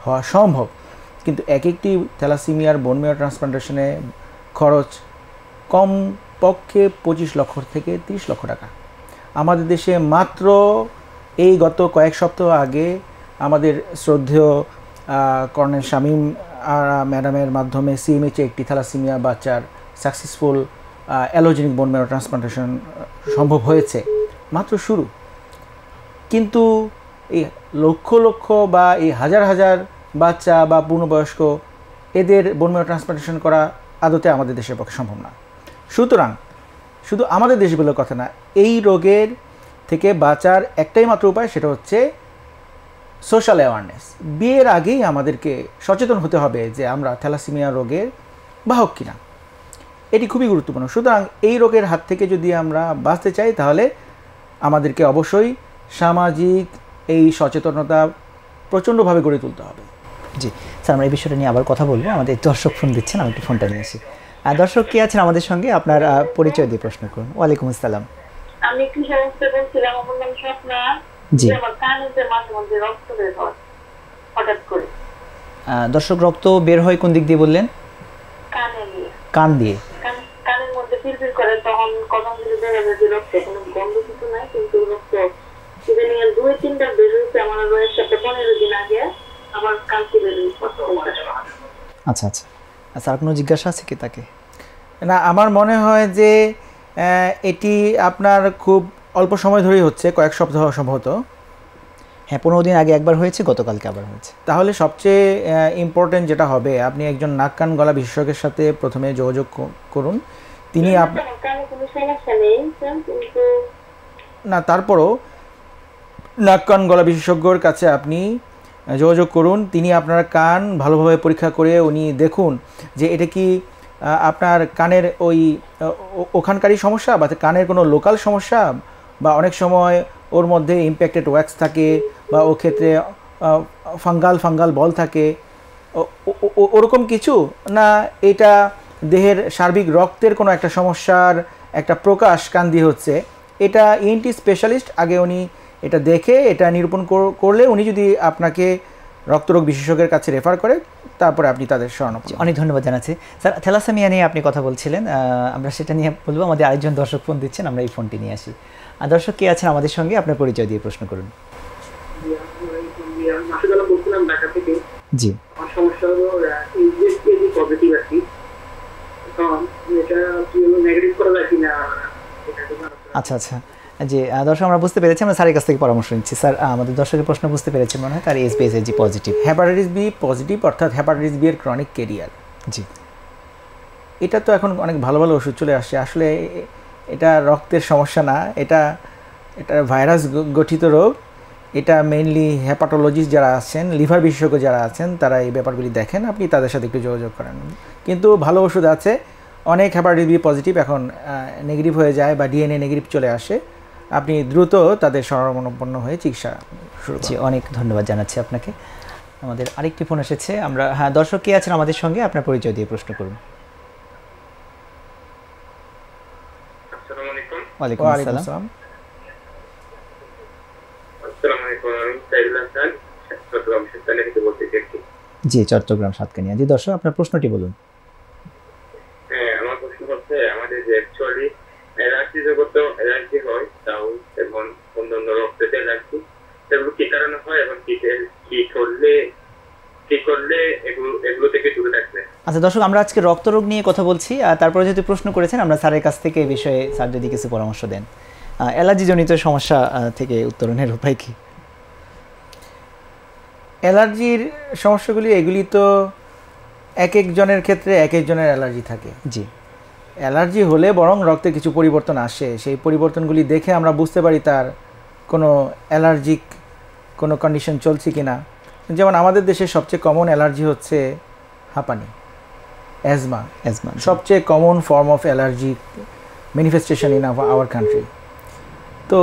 [SPEAKER 2] হওয়া সম্ভব, কিন্তু একটি থ্যালাসেমিয়ার বোন ম্যারো ট্রান্সপ্লান্টেশনে খরচ কমপক্ষে 25 লক্ষ থেকে 30 লক্ষ টাকা। আমাদের দেশে মাত্র এই গত কয়েক সপ্তাহ আগে আমাদের শ্রদ্ধেয় কর্নেল শামীম ম্যাডামের মাধ্যমে সিএমএইচে একটি থ্যালাসেমিয়া বাচ্চার successful allogeneic bone marrow transplantation সম্ভব হয়েছে, মাত্র শুরু। কিন্তু এই লক্ষ লক্ষ বা এই হাজার হাজার বাচ্চা বা পূর্ণবয়স্ক, এদের বোন ম্যারো ট্রান্সপ্লান্টেশন করা আদতে আমাদের দেশের পক্ষে সম্ভব না। সুতরাং শুধু আমাদের দেশগুলোর কথা না, এই রোগের থেকে বাঁচার একটাই মাত্র উপায়, সেটা হচ্ছে সোশ্যাল অ্যাওয়ারনেস। বিয়ের আগেই আমাদেরকে সচেতন হতে হবে যে আমরা থ্যালাসেমিয়া রোগের বাহক কিনা, এটি খুবই গুরুত্বপূর্ণ। সুতরাং এই রোগের হাত থেকে যদি আমরা বাঁচতে চাই তাহলে আমাদেরকে অবশ্যই সামাজিক এই সচেতনতা প্রচণ্ডভাবে গড়ে তুলতে হবে।
[SPEAKER 1] জি স্যার, আমরা এই বিষয়টা নিয়ে আবার কথা বলবো। আমাদের দর্শক ফোন দিচ্ছেন, আমি একটু ফোনটা নিয়ে আসি। দর্শক কে আছেন আমাদের সঙ্গে, আপনার পরিচয় দিয়ে প্রশ্ন করুন। ওয়ালাইকুম আসসালাম।
[SPEAKER 5] আমি কি সমস্যা বলছিলাম, আমার নাম স্বপ্না।
[SPEAKER 1] জি,
[SPEAKER 5] আমার কানেতে মাঝে মধ্যে রক্ত বের হয় হঠাৎ করে।
[SPEAKER 1] দর্শক, রক্ত বের হয় কোন দিক দিয়ে বললেন?
[SPEAKER 5] কানে দিয়ে,
[SPEAKER 1] কান দিয়ে।
[SPEAKER 5] কানের মধ্যে পিরপির করে, তখন কখন থেকে বের হবে যে রক্ত, কোনো গন্ধ কিছু নাই, কিন্তু রক্ত ইদানিং 2-3টা বের হয়েছে। আমার বয়স 15 দিন আগে আমার কানটি বের হয়েছে।
[SPEAKER 1] আচ্ছা আচ্ছা, স্যার কোনো জিজ্ঞাসা আছে কি তাকে?
[SPEAKER 2] না, আমার মনে হয় যে এটি আপনার খুব অল্প সময় ধরেই হচ্ছে, কয়েক সপ্তাহ সম্ভবত।
[SPEAKER 1] হ্যাঁ, 15 দিন আগে একবার হয়েছে, গতকালকে আবার হয়েছে।
[SPEAKER 2] তাহলে সবচেয়ে ইম্পর্টেন্ট যেটা হবে, আপনি একজন নাক কান গলা বিশেষজ্ঞের সাথে প্রথমে যোগাযোগ করুন। তিনি
[SPEAKER 5] কানে কোনো সমস্যা নেই, কিন্তু
[SPEAKER 2] না, তারপরও নাক কান গলা বিশেষজ্ঞর কাছে আপনি যোগাযোগ করুন। তিনি আপনার কান ভালোভাবে পরীক্ষা করে উনি দেখুন যে এটা কি আপনার কানের ওখানকারই সমস্যা, বা কানের কোনো লোকাল সমস্যা, বা অনেক সময় ওর মধ্যে ইম্প্যাক্টেড ওয়্যাক্স থাকে, বা ও ক্ষেত্রে ফাঙ্গাল বল থাকে, ওরকম কিছু না, এটা দেহের সার্বিক রক্তের কোনো একটা সমস্যার একটা প্রকাশ কান দিয়ে হচ্ছে। এটা ইএনটি স্পেশালিস্ট আগে উনি এটা দেখে এটা নিরূপণ করলে উনি যদি আপনাকে রক্তরোগ বিশেষজ্ঞের কাছে রেফার করে, তারপরে আপনি তাদের শরণাপন্ন।
[SPEAKER 1] অনেক ধন্যবাদ জানাচ্ছি স্যার। থ্যালাসেমিয়া নিয়ে আপনি কথা বলছিলেন, আমরা সেটা নিয়ে বলবো। আমাদের আরেকজন দর্শক ফোন দিচ্ছেন, আমরা এই ফোনটি নিয়ে আসি। দর্শক কে আছেন আমাদের সঙ্গে, আপনার পরিচয় দিয়ে প্রশ্ন করুন।
[SPEAKER 3] বলছিলাম ঢাকা থেকে।
[SPEAKER 1] জি,
[SPEAKER 3] আমার সমস্যা হলো এইচএসপি পজিটিভ আছি, এখন এটা কি নেগেটিভ করা যায় কিনা।
[SPEAKER 1] আচ্ছা আচ্ছা, জি দর্শক, আমরা বুঝতে পেরেছি, আমরা স্যারের কাছ থেকে পরামর্শ নিচ্ছি। স্যার, আমাদের দর্শকের প্রশ্ন বুঝতে পেরেছেন মনে হয়, তার HSP positive.
[SPEAKER 2] Hepatitis B positive, অর্থাৎ হেপাটাইটিস বি এর ক্রনিক ক্যারিয়ার।
[SPEAKER 1] জি,
[SPEAKER 2] এটা তো এখন অনেক ভালো ভালো ওষুধ চলে আসছে। আসলে এটা রক্তের সমস্যা না, এটা ভাইরাস গঠিত রোগ। এটা মেইনলি হেপাটোলজিস্ট যারা আছেন, লিভার বিশেষজ্ঞ যারা আছেন, তারা এই ব্যাপারগুলি দেখেন। আপনি তাদের সাথে একটু যোগাযোগ করেন। কিন্তু ভালো ওষুধ আছে, অনেক হেপাটাইটিস বি পজিটিভ এখন নেগেটিভ হয়ে যায় বা ডিএনএ নেগেটিভ চলে আসে। আপনি দ্রুত তাদের শরণাপন্ন হয়ে চিকিৎসা শুরু করুন।
[SPEAKER 1] জি, অনেক ধন্যবাদ জানাচ্ছি আপনাকে। আমাদের আরেকটি ফোন এসেছে, আমরা দর্শক কে আছেন আমাদের সঙ্গে, আপনার পরিচয় দিয়ে প্রশ্ন করুন।
[SPEAKER 3] আসসালামু আলাইকুম।
[SPEAKER 1] ওয়ালাইকুম
[SPEAKER 2] ওয়ালাইকুম
[SPEAKER 1] আসসালাম।
[SPEAKER 2] আসসালাম।
[SPEAKER 3] আসসালামু আলাইকুম, আমি সাইদুল হাসান, চট্টগ্রাম শিবতলা থেকে বলতে চাইছি।
[SPEAKER 1] জি, চট্টগ্রাম সাতকানিয়া। জি দর্শক, আপনার প্রশ্নটি বলুন।
[SPEAKER 3] হ্যাঁ, আমার প্রশ্ন হচ্ছে, আমাদের যে অ্যাকচুয়ালি অ্যালার্জি জগত অ্যালার্জি হয়, তাও এবং অন্যান্য রক্তের অ্যালার্জি, সেগুলো কি কারণে হয় এবং কি করলে এগুলো থেকে দূরে থাকবে?
[SPEAKER 1] আচ্ছা দর্শক, আমরা আজকে রক্তরোগ নিয়ে কথা বলছি। তারপরে যেহেতু প্রশ্ন করেছেন, আমরা স্যারের কাছ থেকে এই বিষয়ে স্যার যদি কিছু পরামর্শ দেন, অ্যালার্জিজনিত সমস্যা থেকে উত্তরণের উপায় কি?
[SPEAKER 2] অ্যালার্জির সমস্যাগুলি এগুলি তো এক একজনের ক্ষেত্রে এক একজনের অ্যালার্জি থাকে।
[SPEAKER 1] জি,
[SPEAKER 2] অ্যালার্জি হলে বরং রক্তে কিছু পরিবর্তন আসে, সেই পরিবর্তনগুলি দেখে আমরা বুঝতে পারি তার কোনো অ্যালার্জিক কোনো কন্ডিশন চলছে কি না। যেমন আমাদের দেশে সবচেয়ে কমন অ্যালার্জি হচ্ছে হাঁপানি, অ্যাজমা। সবচেয়ে common form of allergic manifestation in our country. তো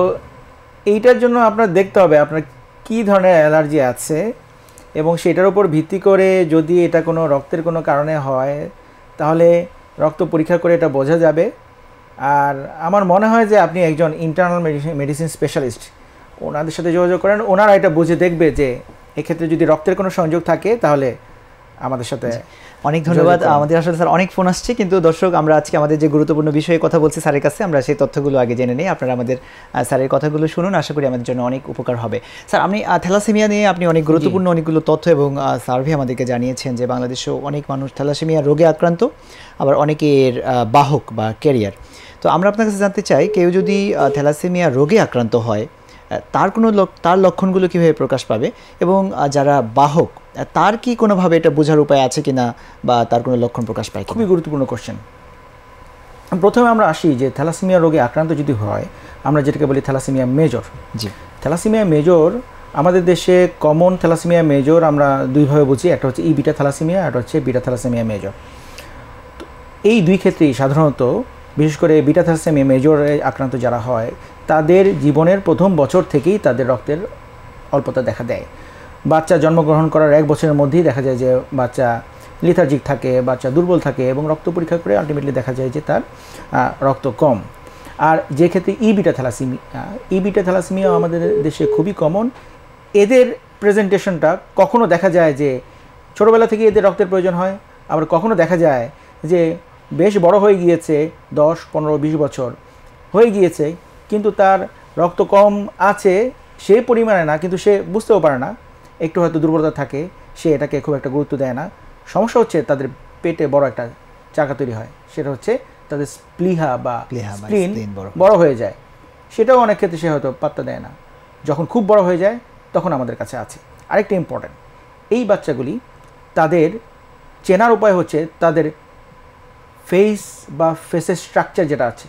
[SPEAKER 2] এইটার জন্য আপনার দেখতে হবে আপনার কী ধরনের অ্যালার্জি আছে, এবং সেটার উপর ভিত্তি করে যদি এটা কোনো রক্তের কোনো কারণে হয় তাহলে রক্ত পরীক্ষা করে এটা বোঝা যাবে। আর আমার মনে হয় যে আপনি একজন ইন্টারনাল মেডিসিন স্পেশালিস্ট, ওনাদের সাথে যোগাযোগ করেন, ওনারা এটা বুঝে দেখবে যে এক্ষেত্রে যদি রক্তের কোনো সংযোগ থাকে তাহলে আমাদের সাথে।
[SPEAKER 1] অনেক ধন্যবাদ। আমাদের আসলে স্যার অনেক ফোন আসছে, কিন্তু দর্শক, আমরা আজকে আমাদের যে গুরুত্বপূর্ণ বিষয়ে কথা বলছি স্যারের কাছে, আমরা সেই তথ্যগুলো আগে জেনে নিই। আপনারা আমাদের স্যারের কথাগুলো শুনুন, আশা করি আমাদের জন্য অনেক উপকার হবে। স্যার, আপনি থ্যালাসেমিয়া নিয়ে আপনি অনেক গুরুত্বপূর্ণ অনেকগুলো তথ্য এবং সার্ভে আমাদেরকে জানিয়েছেন যে বাংলাদেশেও অনেক মানুষ থ্যালাসেমিয়া রোগে আক্রান্ত, আবার অনেকের বাহক বা ক্যারিয়ার। তো আমরা আপনার কাছে জানতে চাই, কেউ যদি থ্যালাসেমিয়া রোগে আক্রান্ত হয়, তার লক্ষণগুলো কীভাবে প্রকাশ পাবে, এবং যারা বাহক তার কি কোনোভাবে এটা বোঝার উপায় আছে কিনা, বা তার কোনো লক্ষণ প্রকাশ পায়?
[SPEAKER 2] খুবই গুরুত্বপূর্ণ কোশ্চেন। প্রথমে আমরা আসি যে থ্যালাসেমিয়া রোগে আক্রান্ত যদি হয়, আমরা যেটাকে বলি থ্যালাসেমিয়া মেজর।
[SPEAKER 1] জি,
[SPEAKER 2] থ্যালাসেমিয়া মেজর আমাদের দেশে কমন থ্যালাসেমিয়া মেজর আমরা দুইভাবে বুঝি, একটা হচ্ছে ই বিটা থ্যালাসেমিয়া, একটা হচ্ছে বিটা থ্যালাসেমিয়া মেজর। এই দুই ক্ষেত্রেই সাধারণত বিশেষ করে বিটা থ্যালাসেমিয়া মেজরে আক্রান্ত যারা হয় তাদের জীবনের প্রথম বছর থেকেই তাদের রক্তের অল্পতা দেখা দেয়। বাচ্চা জন্মগ্রহণ করার 1 বছরের মধ্যেই দেখা যায় যে বাচ্চা লিথার্জিক থাকে, বাচ্চা দুর্বল থাকে, এবং রক্ত পরীক্ষা করে আলটিমেটলি দেখা যায় যে তার রক্ত কম। আর যে ক্ষেত্রে ই বিটা থ্যালাসেমিয়া আমাদের দেশে খুবই কমন। এদের প্রেজেন্টেশনটা কখনো দেখা যায় যে ছোটোবেলা থেকে এদের রক্তের প্রয়োজন হয়, আবার কখনো দেখা যায় যে বেশ বড় হয়ে গিয়েছে, 10, 15, 20 বছর হয়ে গিয়েছে, কিন্তু তার রক্ত কম আছে সে পরিমাণে না, কিন্তু সে বুঝতেও পারে না, একটু হয়তো দুর্বলতা থাকে, সে এটাকে খুব একটা গুরুত্ব দেয় না। সমস্যা হচ্ছে তাদের পেটে বড় একটা চাকা তৈরি হয়, সেটা হচ্ছে তাদের স্প্লিহা বা স্প্লিন বড় হয়ে যায়। সেটাও অনেক ক্ষেত্রে সে হয়তো পাত্তা দেয় না। যখন খুব বড় হয়ে যায় তখন আমাদের কাছে আছে। আরেকটা ইম্পর্ট্যান্ট, এই বাচ্চাগুলি তাদের চেনার উপায় হচ্ছে তাদের ফেস বা ফেসের স্ট্রাকচার যেটা আছে,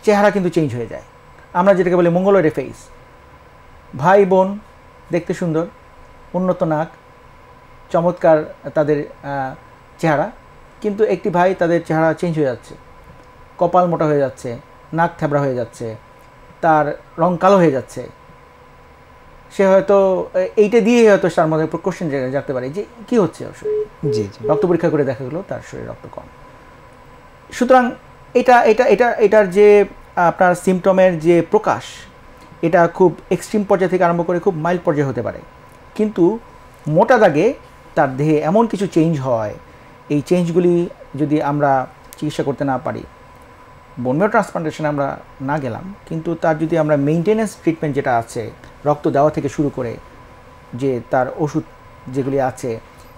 [SPEAKER 2] চেহারা কিন্তু চেঞ্জ হয়ে যায়। আমরা যেটাকে বলি মঙ্গলয়েড ফেস। ভাই বোন দেখতে সুন্দর, উন্নত নাক, চমৎকার তাদের চেহারা, কিন্তু একটি ভাই তাদের চেহারা চেঞ্জ হয়ে যাচ্ছে, কপাল মোটা হয়ে যাচ্ছে, নাক থ্যাবড়া হয়ে যাচ্ছে, তার রং কালো হয়ে যাচ্ছে। সে হয়তো এইটা দিয়ে হয়তো তার মধ্যে কোশ্চেন জানতে পারে যে কী হচ্ছে ওর শরীরে।
[SPEAKER 1] জি,
[SPEAKER 2] রক্ত পরীক্ষা করে দেখা গেলো তার শরীরে রক্ত কম। সুতরাং এটার যে আপনার সিমটমের যে প্রকাশ, এটা খুব এক্সট্রিম পর্যায় থেকে আরম্ভ করে খুব মাইল্ড পর্যায়ে হতে পারে, কিন্তু মোটা দাগে তার দেহে এমন কিছু চেঞ্জ হয়, এই চেঞ্জগুলি যদি আমরা চিকিৎসা করতে না পারি, বোন ম্যারো ট্রান্সপ্লান্টেশনে আমরা না গেলাম, কিন্তু তার যদি আমরা মেইনটেনেন্স ট্রিটমেন্ট যেটা আছে, রক্ত দেওয়া থেকে শুরু করে যে তার ওষুধ যেগুলি আছে,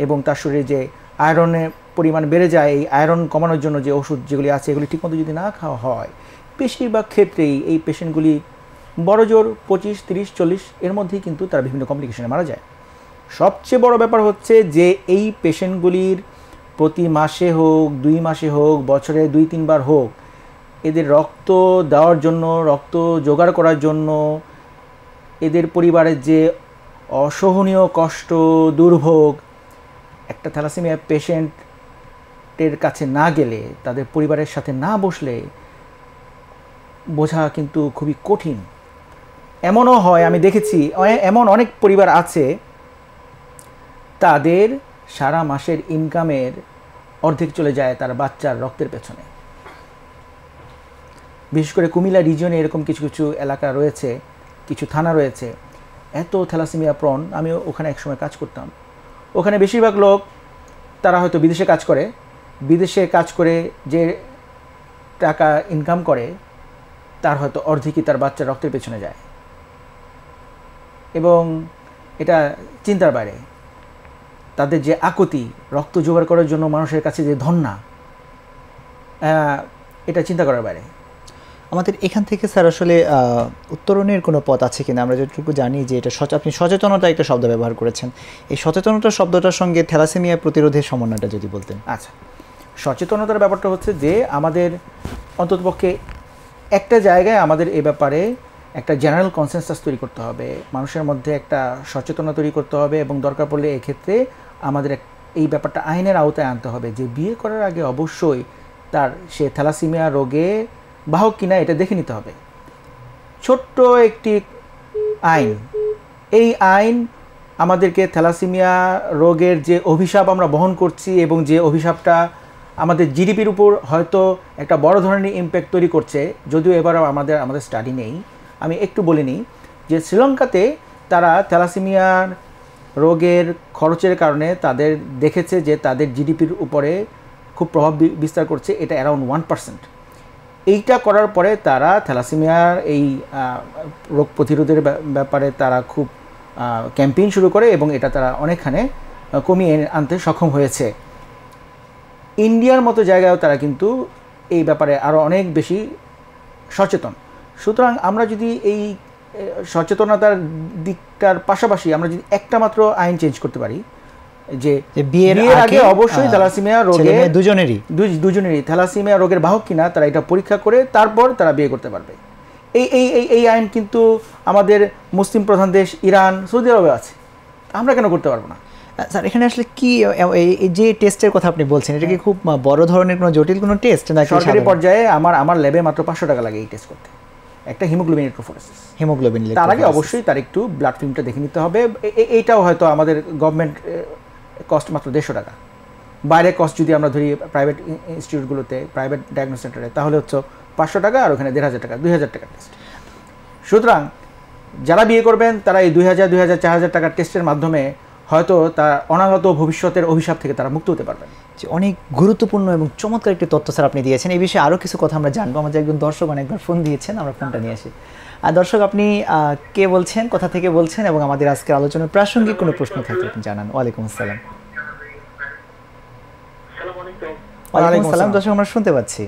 [SPEAKER 2] এবং তার শরীরে যে আয়রনের পরিমাণ বেড়ে যায়, এই আয়রন কমানোর জন্য যে ওষুধ যেগুলি আছে এগুলি ঠিকমতো যদি না খাওয়া হয়, বেশিরভাগ ক্ষেত্রেই এই পেশেন্টগুলি বড় জোর 25, 30, 40 এর মধ্যেই কিন্তু তারা বিভিন্ন কমপ্লিকেশনে মারা যায়। সবচেয়ে বড় ব্যাপার হচ্ছে যে এই পেশেন্টগুলির প্রতি মাসে হোক, 2 মাসে হোক, বছরে 2-3 বার হোক, এদের রক্ত দেওয়ার জন্য, রক্ত জোগাড় করার জন্য এদের পরিবারের যে অসহনীয় কষ্ট, দুর্ভোগ, একটা থ্যালাসেমিয়া পেশেন্টের কাছে না গেলে, তাদের পরিবারের সাথে না বসলে বোঝা কিন্তু খুবই কঠিন। এমনও হয়, আমি দেখেছি এমন অনেক পরিবার আছে তাদের সারা মাসের ইনকামের অর্ধেক চলে যায় তার বাচ্চার রক্তের পেছনে। বিশেষ করে কুমিল্লা রিজিয়নে এরকম কিছু কিছু এলাকা রয়েছে, কিছু থানা রয়েছে, এত থ্যালাসেমিয়া প্রন। আমি ওখানে একসময় কাজ করতাম। ওখানে বেশিরভাগ লোক তারা হয়তো বিদেশে কাজ করে, বিদেশে কাজ করে যে টাকা ইনকাম করে তার হয়তো অর্ধেকই তার বাচ্চার রক্তের পেছনে যায়, এবং এটা চিন্তার বাইরে। তাদের যে আকুতি, রক্ত জোগাড় করার জন্য মানুষের কাছে যে ধন্যা, এটা চিন্তা করার বাইরে।
[SPEAKER 1] আমাদের এখান থেকে স্যার আসলে উত্তরণের কোনো পথ আছে কিনা? আমরা যতটুকু জানি যে এটা আপনি সচেতনতা একটা শব্দ ব্যবহার করেছেন, এই সচেতনতা শব্দটার সঙ্গে থ্যালাসেমিয়া প্রতিরোধের সমন্বয়টা যদি বলতেন।
[SPEAKER 2] আচ্ছা, সচেতনতার ব্যাপারটা হচ্ছে যে আমাদের অন্ততপক্ষে একটা জায়গায় আমাদের এ ব্যাপারে একটা জেনারেল কনসেনসাস তৈরি করতে হবে, মানুষের মধ্যে একটা সচেতনতা তৈরি করতে হবে, এবং দরকার পড়লে এক্ষেত্রে আমাদের এই ব্যাপারটা আইনের আওতায় আনতে হবে যে বিয়ে করার আগে অবশ্যই সে থ্যালাসেমিয়া রোগে বাহক কিনা এটা দেখে নিতে হবে। ছোট্ট একটি আইন, এই আইন আমাদেরকে থ্যালাসেমিয়া রোগের যে অভিশাপ আমরা বহন করছি, এবং যে অভিশাপটা আমাদের জিডিপির উপর হয়তো একটা বড় ধরনের ইম্প্যাক্ট তৈরি করছে, যদিও এবারও আমাদের স্টাডি নেই, আমি একটু বলে নিই যে শ্রীলঙ্কাতে তারা থ্যালাসেমিয়ার রোগের খরচের কারণে তাদের দেখেছে যে তাদের জিডিপির উপরে খুব প্রভাব বিস্তার করছে, এটা অ্যারাউন্ড 1%। এইটা করার পরে তারা থ্যালাসেমিয়ার এই রোগ প্রতিরোধের ব্যাপারে তারা খুব ক্যাম্পেইন শুরু করে, এবং এটা তারা অনেকখানে কমিয়ে আনতে সক্ষম হয়েছে। ইন্ডিয়ার মতো জায়গায়ও তারা কিন্তু এই ব্যাপারে আরও অনেক বেশি সচেতন। সুতরাং আমরা যদি এই সচেতনতার দিকটার পাশাপাশি আমরা যদি একটা মাত্র আইন চেঞ্জ করতে পারি যে
[SPEAKER 1] বিয়ের
[SPEAKER 2] আগে অবশ্যই থ্যালাসেমিয়া রোগে দুজনেরই থ্যালাসেমিয়া রোগের বাহক কিনা তারা এটা পরীক্ষা করে তারপর তারা বিয়ে করতে পারবে। এই আইন কিন্তু আমাদের মুসলিম প্রধান দেশ ইরান, সৌদি আরবে আছে, আমরা কেন করতে পারবো না?
[SPEAKER 1] স্যার এখানে আসলে কি এই যে টেস্টের কথা আপনি বলছেন, এটা কি খুব বড় ধরনের কোনো জটিল কোনো টেস্ট নাকি?
[SPEAKER 2] সরকারি পর্যায়ে আমার ল্যাবে মাত্র 500 টাকা লাগে এই টেস্ট করতে, একটা হিমোগ্লোবিন ইলেক্ট্রোফোরেসিস। তার আগে অবশ্যই তার একটু ব্লাড ফিল্মটা দেখে নিতে হবে। এইটাও হয়তো আমাদের গভর্নমেন্ট কস্ট মাত্র 150 টাকা। বাইরে কস্ট যদি আমরা ধরি প্রাইভেট ইনস্টিটিউটগুলোতে, প্রাইভেট ডায়াগনোস সেন্টারে, তাহলে হচ্ছে 500 টাকা, আর ওখানে 1500 টাকা, 2000 টাকার টেস্ট। সুতরাং যারা বিয়ে করবেন তারা এই 2000, 2000, 4000 টাকার টেস্টের মাধ্যমে হয়তো তার অনাগত ভবিষ্যতের অভিশাপ থেকে তারা মুক্ত হতে পারবেন।
[SPEAKER 1] অনেক গুরুত্বপূর্ণ এবং চমৎকার একটি তথ্য স্যার আপনি দিয়েছেন। এই বিষয়ে আরও কিছু কথা আমরা জানবো। আমাদের একজন দর্শক অনেকবার ফোন দিয়েছেন, আমরা ফোনটা নিয়ে আসি। আর দর্শক, আপনি কে বলছেন, কোথা থেকে বলছেন, এবং আমাদের আজকের আলোচনার প্রাসঙ্গিক কোনো প্রশ্ন থাকলে আপনি জানান। ওয়ালাইকুম আসসালাম। ওয়ালাইকুম আসসালাম দর্শক, আমরা শুনতে পাচ্ছি।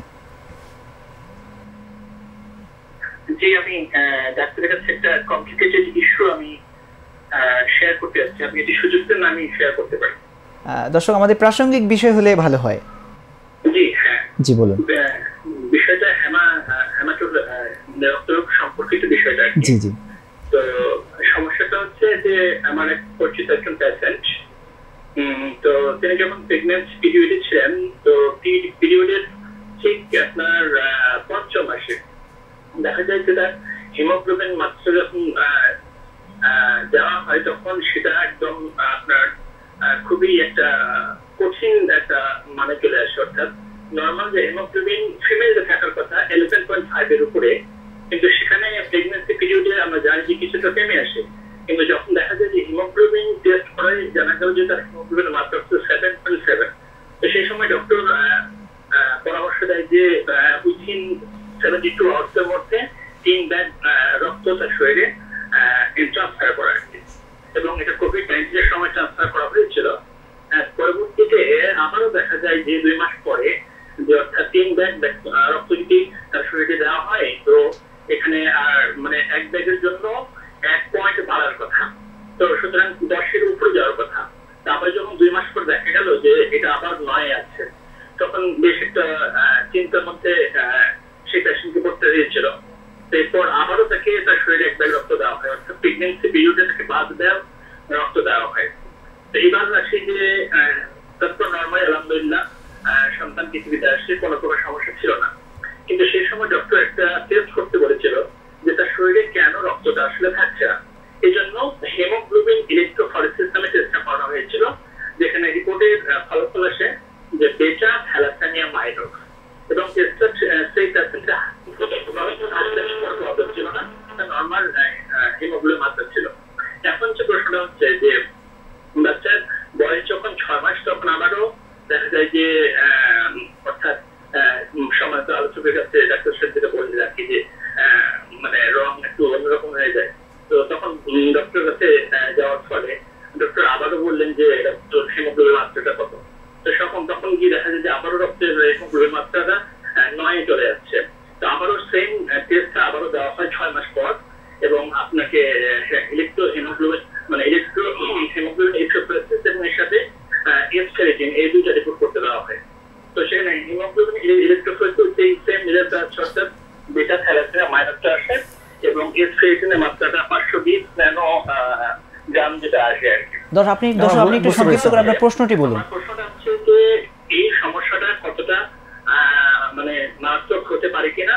[SPEAKER 6] জি, আমি ডাক্তারের কাছে একটা কমপ্লিকেটেড ইস্যু আমি শেয়ার করতে যাচ্ছি। আপনি এটি সুযোগ দেন, আমি শেয়ার করতে পারি।
[SPEAKER 1] দর্শক, আমাদের প্রাসঙ্গিক বিষয় হলে ভালো হয়।
[SPEAKER 6] জি হ্যাঁ,
[SPEAKER 1] জি বলুন।
[SPEAKER 6] বিষয়টা রক্তরোগ সম্পর্কিত বিষয়টা।
[SPEAKER 1] জি জি।
[SPEAKER 6] তো সমস্যাটা হচ্ছে যে আমার এক পরিচিত একজন পেশেন্ট, তো তিনি যখন প্রেগন্যান্সি পিরিয়ডে ছিলেন, তো পিরিয়ডের ঠিক আপনার 5ম মাসে দেখা যায় যে তার হিমোগ্লোবিন মাত্রা যখন দেওয়া হয় তখন সেটা একদম আপনার খুবই একটা কঠিন একটা মানে চলে আসে। অর্থাৎ নর্মাল যে হিমোগ্লোবিন ফিমেলদের থাকার কথা 11.5 এর উপরে, কিন্তু সেখানে প্রেগন্যান্সি পিরিয়ডে আমরা জানি যে কিছুটা কমে আসে। কিন্তু যখন দেখা যায় যে হিমোগ্লোবিন টেস্ট করায় জানা গেল যে তার হিমোগ্লোবিন মাত্রা হচ্ছে 7.7, তো সেই সময় ডক্টর পরামর্শ দেয় যে উইথিন 72 আওয়ার্সের মধ্যে 3 ব্যাগ রক্ত তার শরীরে ট্রান্সফার করা হয়েছে, এবং এটা কোভিড-19 এর সময় ট্রান্সফার করা হয়েছিল। পরবর্তীতে আবারও দেখা যায় যে 2 মাস পরে যে অর্থাৎ 3 ব্যাগ রক্ত যদি তার শরীরে দেওয়া হয়, তো এখানে আর মানে 1 ব্যাগের জন্য 1 পয়েন্ট বাড়ার কথা, তো সুতরাং 10-এর উপরে যাওয়ার কথা। তারপরে যখন 2 মাস পর দেখা গেল যে এটা আবার 9 আছে, তখন বেশ একটা চিন্তার মধ্যে সেই পেশেন্টকে পড়তে দিয়েছিল। এরপর আবারও তাকে তার শরীরে 1 ব্যাগ রক্ত দেওয়া হয়, অর্থাৎ প্রেগন্যান্সি পিরিয়ডে তাকে বাদ দেওয়া রক্ত দেওয়া হয়। তো এইবার আসি যে তারপর নর্মাল আলহামদুলিল্লাহ সন্তান পৃথিবীতে আসছে, কোনো প্রকার সমস্যা ছিল না। কিন্তু সেই সময় ডক্টর একটা টেস্ট করতে বলেছিল যে তার শরীরে কেন রক্তটা আসলে থাকছে না। এই জন্য হিমোগ্লোবিন ইলেক্ট্রোফোরেসিস নামে টেস্টটা করা হয়েছিল, যেখানে রিপোর্টের ফলাফল আসে যে বেটা থ্যালাসেমিয়া মাইনর, এবং টেস্টটা সেই পেশেন্টটা ছিল না, নর্মাল হিমোগ্লোবিন মাত্রা ছিল। এখন যে প্রশ্নটা হচ্ছে যে বাচ্চার বয়স যখন 6 মাস, তখন আবারও দেখা যায় যে অর্থাৎ সমাজ আলোচকের কাছে ডাক্তার সাহেব যেটা বললেন আর কি, যে মানে রং একটু অন্যরকম হয়ে যায়। তো তখন ডক্টর কাছে যাওয়ার ফলে ডক্টর আবারও বললেন যে রক্তের হিমোগ্লোবিন মাত্রাটা কত। তো তখন গিয়ে দেখা যায় যে আবারও রক্তের হিমোগ্লোবিন মাত্রাটা 9 চলে যাচ্ছে। তো আবারও সেম টেস্টটা আবারও দেওয়া হয় 6 মাস পর, এবং আপনাকে ইলেকট্রো হিমোগ্লোবিন মানে ইলেকট্রো হিমোগ্লোবিন ইলেক্ট্রোফোরেসিস এবং এর সাথে এসফেরিটিন, এই দুইটা রিপোর্ট করতে দেওয়া হয়। তো সেখানে হিমোগ্লোবিন ইলেক্ট্রোফোরেসিস সেই সেম রেজাল্ট আসছে, অর্থাৎ বেটা থ্যালাসেমিয়া মাইনরটা আসে, এবং এসফেরিটিনের মাত্রাটা 520 ন্যানোগ্রাম যেটা আসে আর কি।
[SPEAKER 1] দর্শক, আপনি একটু সংক্ষিপ্ত করে আপনার প্রশ্নটি বলুন।
[SPEAKER 6] প্রশ্নটা হচ্ছে যে এই সমস্যাটা কতটা মানে মারাত্মক হতে পারে কিনা,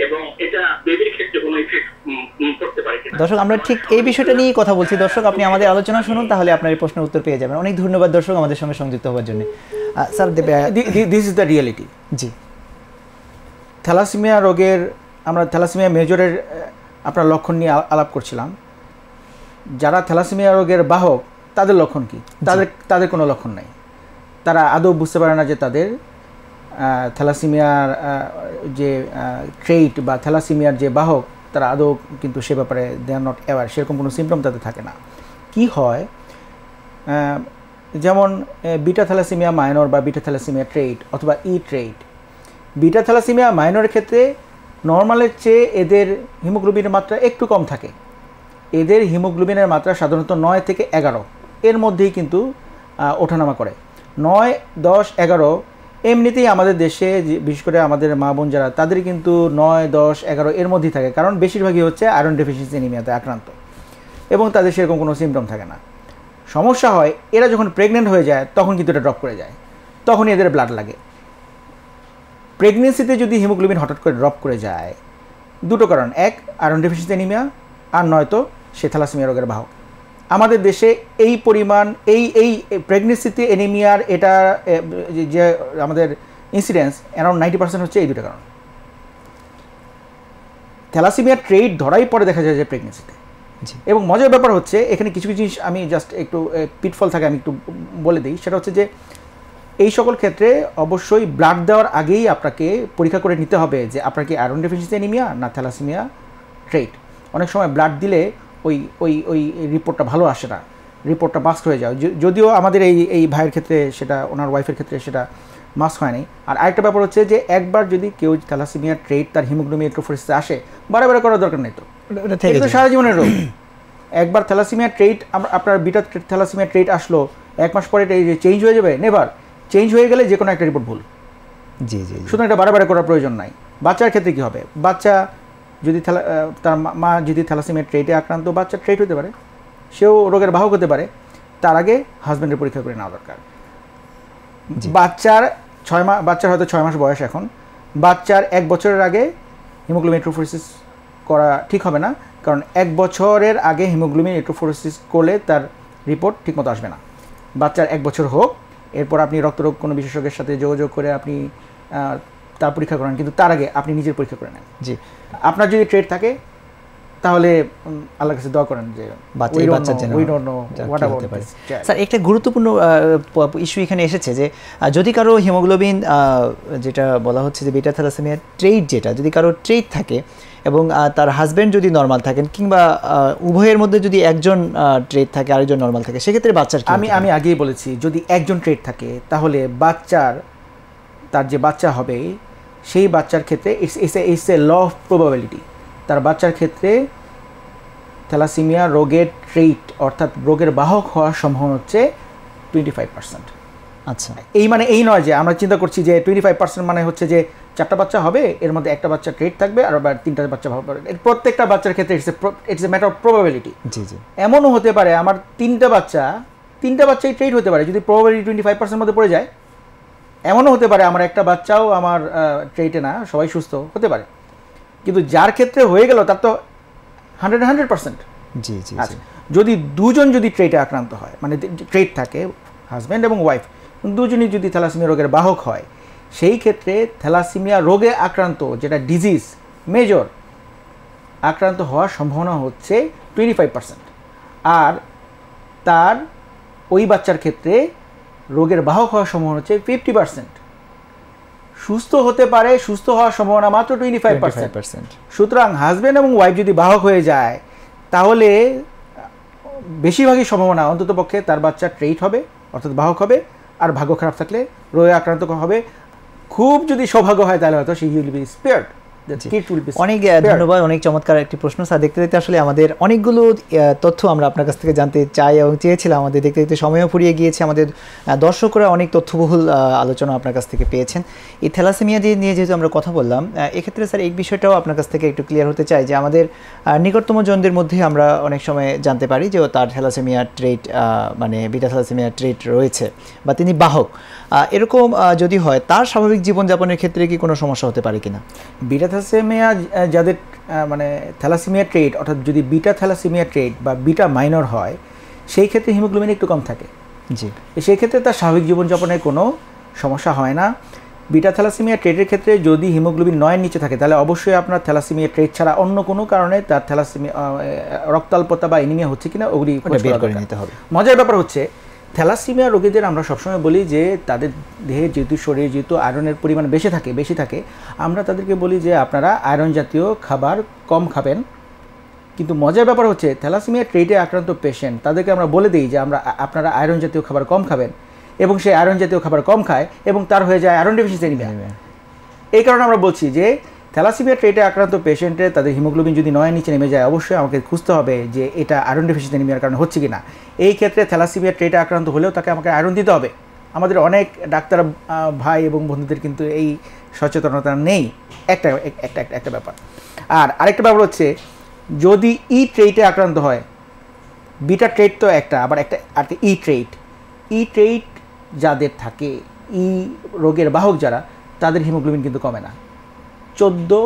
[SPEAKER 6] এবং এটা বেবির ক্ষেত্রে কোনো ইফেক্ট করতে পারে কিনা।
[SPEAKER 1] দর্শক, আমরা ঠিক এই বিষয়টা নিয়েই কথা বলছি। দর্শক, আপনি আমাদের আলোচনা শুনুন, তাহলে আপনার এই প্রশ্নের উত্তর পেয়ে যাবেন। অনেক ধন্যবাদ দর্শক আমাদের সঙ্গে সংযুক্ত হওয়ার জন্য। Sir,
[SPEAKER 2] this is the reality.
[SPEAKER 1] জি,
[SPEAKER 2] থ্যালাসেমিয়া রোগের, আমরা থ্যালাসেমিয়া মেজরের আপনার লক্ষণ নিয়ে আলাপ করছিলাম। যারা থ্যালাসেমিয়া রোগের বাহক তাদের লক্ষণ কি? তাদের কোনো লক্ষণ নাই। তারা আদৌ বুঝতে পারে না যে তাদের থ্যালাসেমিয়ার যে ট্রেইট বা থ্যালাসেমিয়ার যে বাহক, তারা আদৌ কিন্তু সে ব্যাপারে দে আর নট অ্যাওয়ার, সেরকম কোনো সিমটম তাদের থাকে না। কি হয়, যেমন বিটা থ্যালাসেমিয়া মাইনর বা বিটা থ্যালাসেমিয়া ট্রেইট অথবা ই ট্রেইট, বিটা থ্যালাসেমিয়া মাইনরের ক্ষেত্রে নর্মালের চেয়ে এদের হিমোগ্লোবিনের মাত্রা একটু কম থাকে, এদের হিমোগ্লোবিনের মাত্রা সাধারণত 9 থেকে 11 এর মধ্যেই কিন্তু ওঠানামা করে। 9, 10, 11 এমনিতেই আমাদের দেশে বিশেষ করে আমাদের মা বোন যারা তাদের কিন্তু 9, 10, 11 এর মধ্যেই থাকে, কারণ বেশিরভাগই হচ্ছে আয়রন ডেফিসিয়েন্সি অ্যানিমিয়াতে আক্রান্ত এবং তাদের সেরকম কোনো সিমটম থাকে না। সমস্যা হয় এরা যখন প্রেগনেন্ট হয়ে যায় তখন কিন্তু এটা ড্রপ করে যায়, তখনই এদের ব্লাড লাগে। প্রেগনেন্সিতে যদি হিমোগ্লোবিন হঠাৎ করে ড্রপ করে যায়, দুটো কারণ, এক আয়রন ডেফিসিয়েন্সি অ্যানিমিয়া, আর নয়তো সে থ্যালাসেমিয়া রোগের বাহক। আমাদের দেশে এই পরিমাণ এই প্রেগনেন্সিতে অ্যানিমিয়ার এটা যে আমাদের ইনসিডেন্স অ্যারাউন্ড 90% হচ্ছে এই দুটো কারণ। থ্যালাসেমিয়ার ট্রেড ধরাই পরে দেখা যায় যে প্রেগনেন্সিতে। এবং মজার ব্যাপার হচ্ছে এখানে কিছু কিছু জিনিস আমি জাস্ট একটু পিটফল থাকে আমি একটু বলে দিই। সেটা হচ্ছে যে এই সকল ক্ষেত্রে অবশ্যই ব্লাড দেওয়ার আগেই আপনাকে পরীক্ষা করে নিতে হবে যে আপনার কি আয়রন ডেফিসিয়েন্সি অ্যানিমিয়া না থ্যালাসেমিয়া ট্রেড। অনেক সময় ব্লাড দিলে ওই ওই ওই রিপোর্টটা ভালো আসে না, রিপোর্টটা মাস্ক হয়ে যায়। যদিও আমাদের এই ভাইয়ের ক্ষেত্রে সেটা, ওনার ওয়াইফের ক্ষেত্রে সেটা মাস্ক হয় নাই। আর আরেকটা ব্যাপার হচ্ছে যে একবার যদি কেউ থ্যালাসেমিয়া ট্রেড তার হিমোগ্লোবিন ইলেক্ট্রোফোরেসিসে আসে, বারে করার দরকার নেই, তো এটা সারা জীবনের রোগ। একবার থ্যালাসেমিয়া ট্রেড, আপনার বিটা থ্যালাসেমিয়া ট্রেড আসলো, 1 মাস পরে এটা চেঞ্জ হয়ে যাবে? নেভার। চেঞ্জ হয়ে গেলে যে কোনো একটা রিপোর্ট ভুল।
[SPEAKER 1] জি জি।
[SPEAKER 2] সুতরাং এটা বারে করার প্রয়োজন নাই। বাচ্চার ক্ষেত্রে কী হবে? বাচ্চা যদি তার মা যদি থ্যালাসেমিয়া ট্রেডে আক্রান্ত, বাচ্চা ট্রেড হতে পারে, সেও রোগের বাহক হতে পারে। তার আগে হাজব্যান্ডের পরীক্ষা করে নেওয়া দরকার। বাচ্চার 6 মাস, বাচ্চার হয়তো 6 মাস বয়স এখন, বাচ্চার 1 বছরের আগে হিমোগ্লোবিন ইলেক্ট্রোফোরেসিস করা ঠিক হবে না, কারণ 1 বছরের আগে হিমোগ্লোবিন ইলেক্ট্রোফোরেসিস করলে তার রিপোর্ট ঠিকমতো আসবে না। বাচ্চার 1 বছর হোক, এরপর আপনি রক্তরোগ কোনো বিশেষজ্ঞের সাথে যোগাযোগ করে আপনি তার পরীক্ষা করেন, কিন্তু তার আগে আপনি নিজের পরীক্ষা করে নেন। জি, আপনার যদি ট্রেড থাকে তাহলে আল্লাহর কাছে দোয়া করেন যে বাচ্চার জন্য we don't know what about this.
[SPEAKER 1] Sir, একটা গুরুত্বপূর্ণ ইস্যু এখানে এসেছে যে যদি কারো হিমোগ্লোবিন যেটা বলা হচ্ছে যে বিটা থ্যালাসেমিয়া ট্রেড, যেটা যদি কারো ট্রেড থাকে এবং তার হাজব্যান্ড যদি নর্মাল থাকেন কিংবা উভয়ের মধ্যে যদি একজন ট্রেড থাকে আরেকজন নর্মাল থাকে, সেক্ষেত্রে বাচ্চার
[SPEAKER 2] আমি আগেই বলেছি, যদি একজন ট্রেড থাকে তাহলে তার যে বাচ্চা হবে সেই বাচ্চার ক্ষেত্রে it's a law of probability. তার বাচ্চার ক্ষেত্রে থ্যালাসেমিয়া রোগের ট্রেট অর্থাৎ রোগের বাহক হওয়ার সম্ভাবনা হচ্ছে 25%।
[SPEAKER 1] আচ্ছা,
[SPEAKER 2] এই নয় যে আমরা চিন্তা করছি যে 25% মানে হচ্ছে যে 4টা বাচ্চা হবে, এর মধ্যে একটা বাচ্চা ট্রেড থাকবে আর 3টা বাচ্চা হবে। প্রত্যেকটা বাচ্চার ক্ষেত্রে it's a matter of probability.
[SPEAKER 1] জি জি।
[SPEAKER 2] এমনও হতে পারে আমার 3টা বাচ্চাই ট্রেড হতে পারে, যদি প্রবাবিলিটি 25% মধ্যে পড়ে যায়। এমনও হতে পারে আমার একটা বাচ্চাও আমার ট্রেটে না, সবাই সুস্থ হতে পারে, কিন্তু যার ক্ষেত্রে হয়ে গেল তার তো 100%।
[SPEAKER 1] জি জি।
[SPEAKER 2] আচ্ছা, যদি দুজন যদি ট্রেটে আক্রান্ত হয়, মানে ট্রেট থাকে হাজব্যান্ড এবং ওয়াইফ, দুজনই যদি থ্যালাসেমিয়া রোগের বাহক হয়, সেই ক্ষেত্রে থ্যালাসেমিয়া রোগে আক্রান্ত, যেটা ডিজিজ মেজর, আক্রান্ত হওয়ার সম্ভাবনা হচ্ছে 25%। আর তার ওই বাচ্চার ক্ষেত্রে রোগের বাহক হওয়ার সম্ভাবনা হচ্ছে 50%। সুস্থ হতে পারে, সুস্থ হওয়ার সম্ভাবনা মাত্র 25%। সুতরাং হাজব্যান্ড এবং ওয়াইফ যদি বাহক হয়ে যায় তাহলে বেশিরভাগই সম্ভাবনা অন্ততপক্ষে তার বাচ্চা ট্রেট হবে অর্থাৎ বাহক হবে, আর ভাগ্য খারাপ থাকলে রোগে আক্রান্ত হবে। খুব যদি সৌভাগ্য হয় তাহলে হয়তো সে উইল বি স্পেয়ার্ড।
[SPEAKER 1] অনেক ধন্যবাদ, অনেক চমৎকার একটি প্রশ্ন স্যার। দেখতে দেখতে আসলে আমাদের অনেকগুলো তথ্য আমরা আপনার কাছ থেকে জানতে চাই এবং চেয়েছিলাম। আমাদের দেখতে দেখতে সময়ও ফুরিয়ে গিয়েছে, আমাদের দর্শকরা অনেক তথ্যবহুল আলোচনা আপনার কাছ থেকে পেয়েছেন। এই থ্যালাসেমিয়া নিয়ে যেহেতু আমরা কথা বললাম, এক্ষেত্রে স্যার এই বিষয়টাও আপনার কাছ থেকে একটু ক্লিয়ার হতে চাই যে আমাদের নিকটতম জনদের মধ্যে আমরা অনেক সময় জানতে পারি যে তার থ্যালাসেমিয়া ট্রেট মানে বিটা থ্যালাসেমিয়া ট্রেট রয়েছে বা তিনি বাহক, এরকম যদি হয় তার স্বাভাবিক জীবনযাপনের ক্ষেত্রে কি কোনো সমস্যা হতে পারে কিনা?
[SPEAKER 2] বিটা থ্যালাসেমিয়া যাদের মানে থ্যালাসেমিয়া ট্রেট অর্থাৎ যদি বিটা থ্যালাসেমিয়া ট্রেট বা বিটা মাইনর হয়, সেই ক্ষেত্রে হিমোগ্লোবিন একটু কম থাকে।
[SPEAKER 1] জি,
[SPEAKER 2] সেই ক্ষেত্রে তার স্বাভাবিক জীবনযাপনের কোনো সমস্যা হয় না। বিটা থ্যালাসেমিয়া ট্রেটের ক্ষেত্রে যদি হিমোগ্লোবিন 9-এর নিচে থাকে তাহলে অবশ্যই আপনার থ্যালাসেমিয়া ট্রেট ছাড়া অন্য কোনো কারণে তার থ্যালাসেমিয়া রক্তাল্পতা বা অ্যানিমিয়া হচ্ছে কিনা ওগুলি বের করে নিতে হবে। মজার ব্যাপার হচ্ছে থ্যালাসেমিয়া রোগীদের আমরা সবসময় বলি যে তাদের দেহে যেহেতু শরীরে যেহেতু আয়রনের পরিমাণ বেশি থাকে, আমরা তাদেরকে বলি যে আপনারা আয়রন জাতীয় খাবার কম খাবেন। কিন্তু মজার ব্যাপার হচ্ছে থ্যালাসেমিয়া ট্রেটে আক্রান্ত পেশেন্ট তাদেরকে আমরা বলে দিই যে আপনারা আয়রন জাতীয় খাবার কম খাবেন, এবং সে আয়রন জাতীয় খাবার কম খায় এবং তার হয়ে যায় আয়রন ডেফিসিয়েন্সি অ্যানিমিয়া। এই কারণে আমরা বলছি যে থ্যালাসেমিয়া ট্রেটে আক্রান্ত পেশেন্টের তাদের হিমোগ্লোবিন যদি 9 নিচে নেমে যায়, অবশ্যই আমাকে খুঁজতে হবে যে এটা আয়রন ডেফিসিয়েন্সি অ্যানিমিয়ার কারণে হচ্ছে কিনা। এই ক্ষেত্রে থ্যালাসেমিয়া ট্রেটে আক্রান্ত হলেও তাকে আমাকে আয়রন দিতে হবে। আমাদের অনেক ডাক্তার ভাই এবং বন্ধুদের কিন্তু এই সচেতনতা নেই, একটা ব্যাপার। আর আরেকটা ব্যাপার হচ্ছে, যদি ই ট্রেটে আক্রান্ত হয়, বিটা ট্রেট তো একটা, আবার একটা ই ট্রেট যাদের থাকে, ই রোগের বাহক যারা, তাদের হিমোগ্লোবিন কিন্তু কমে না। 14,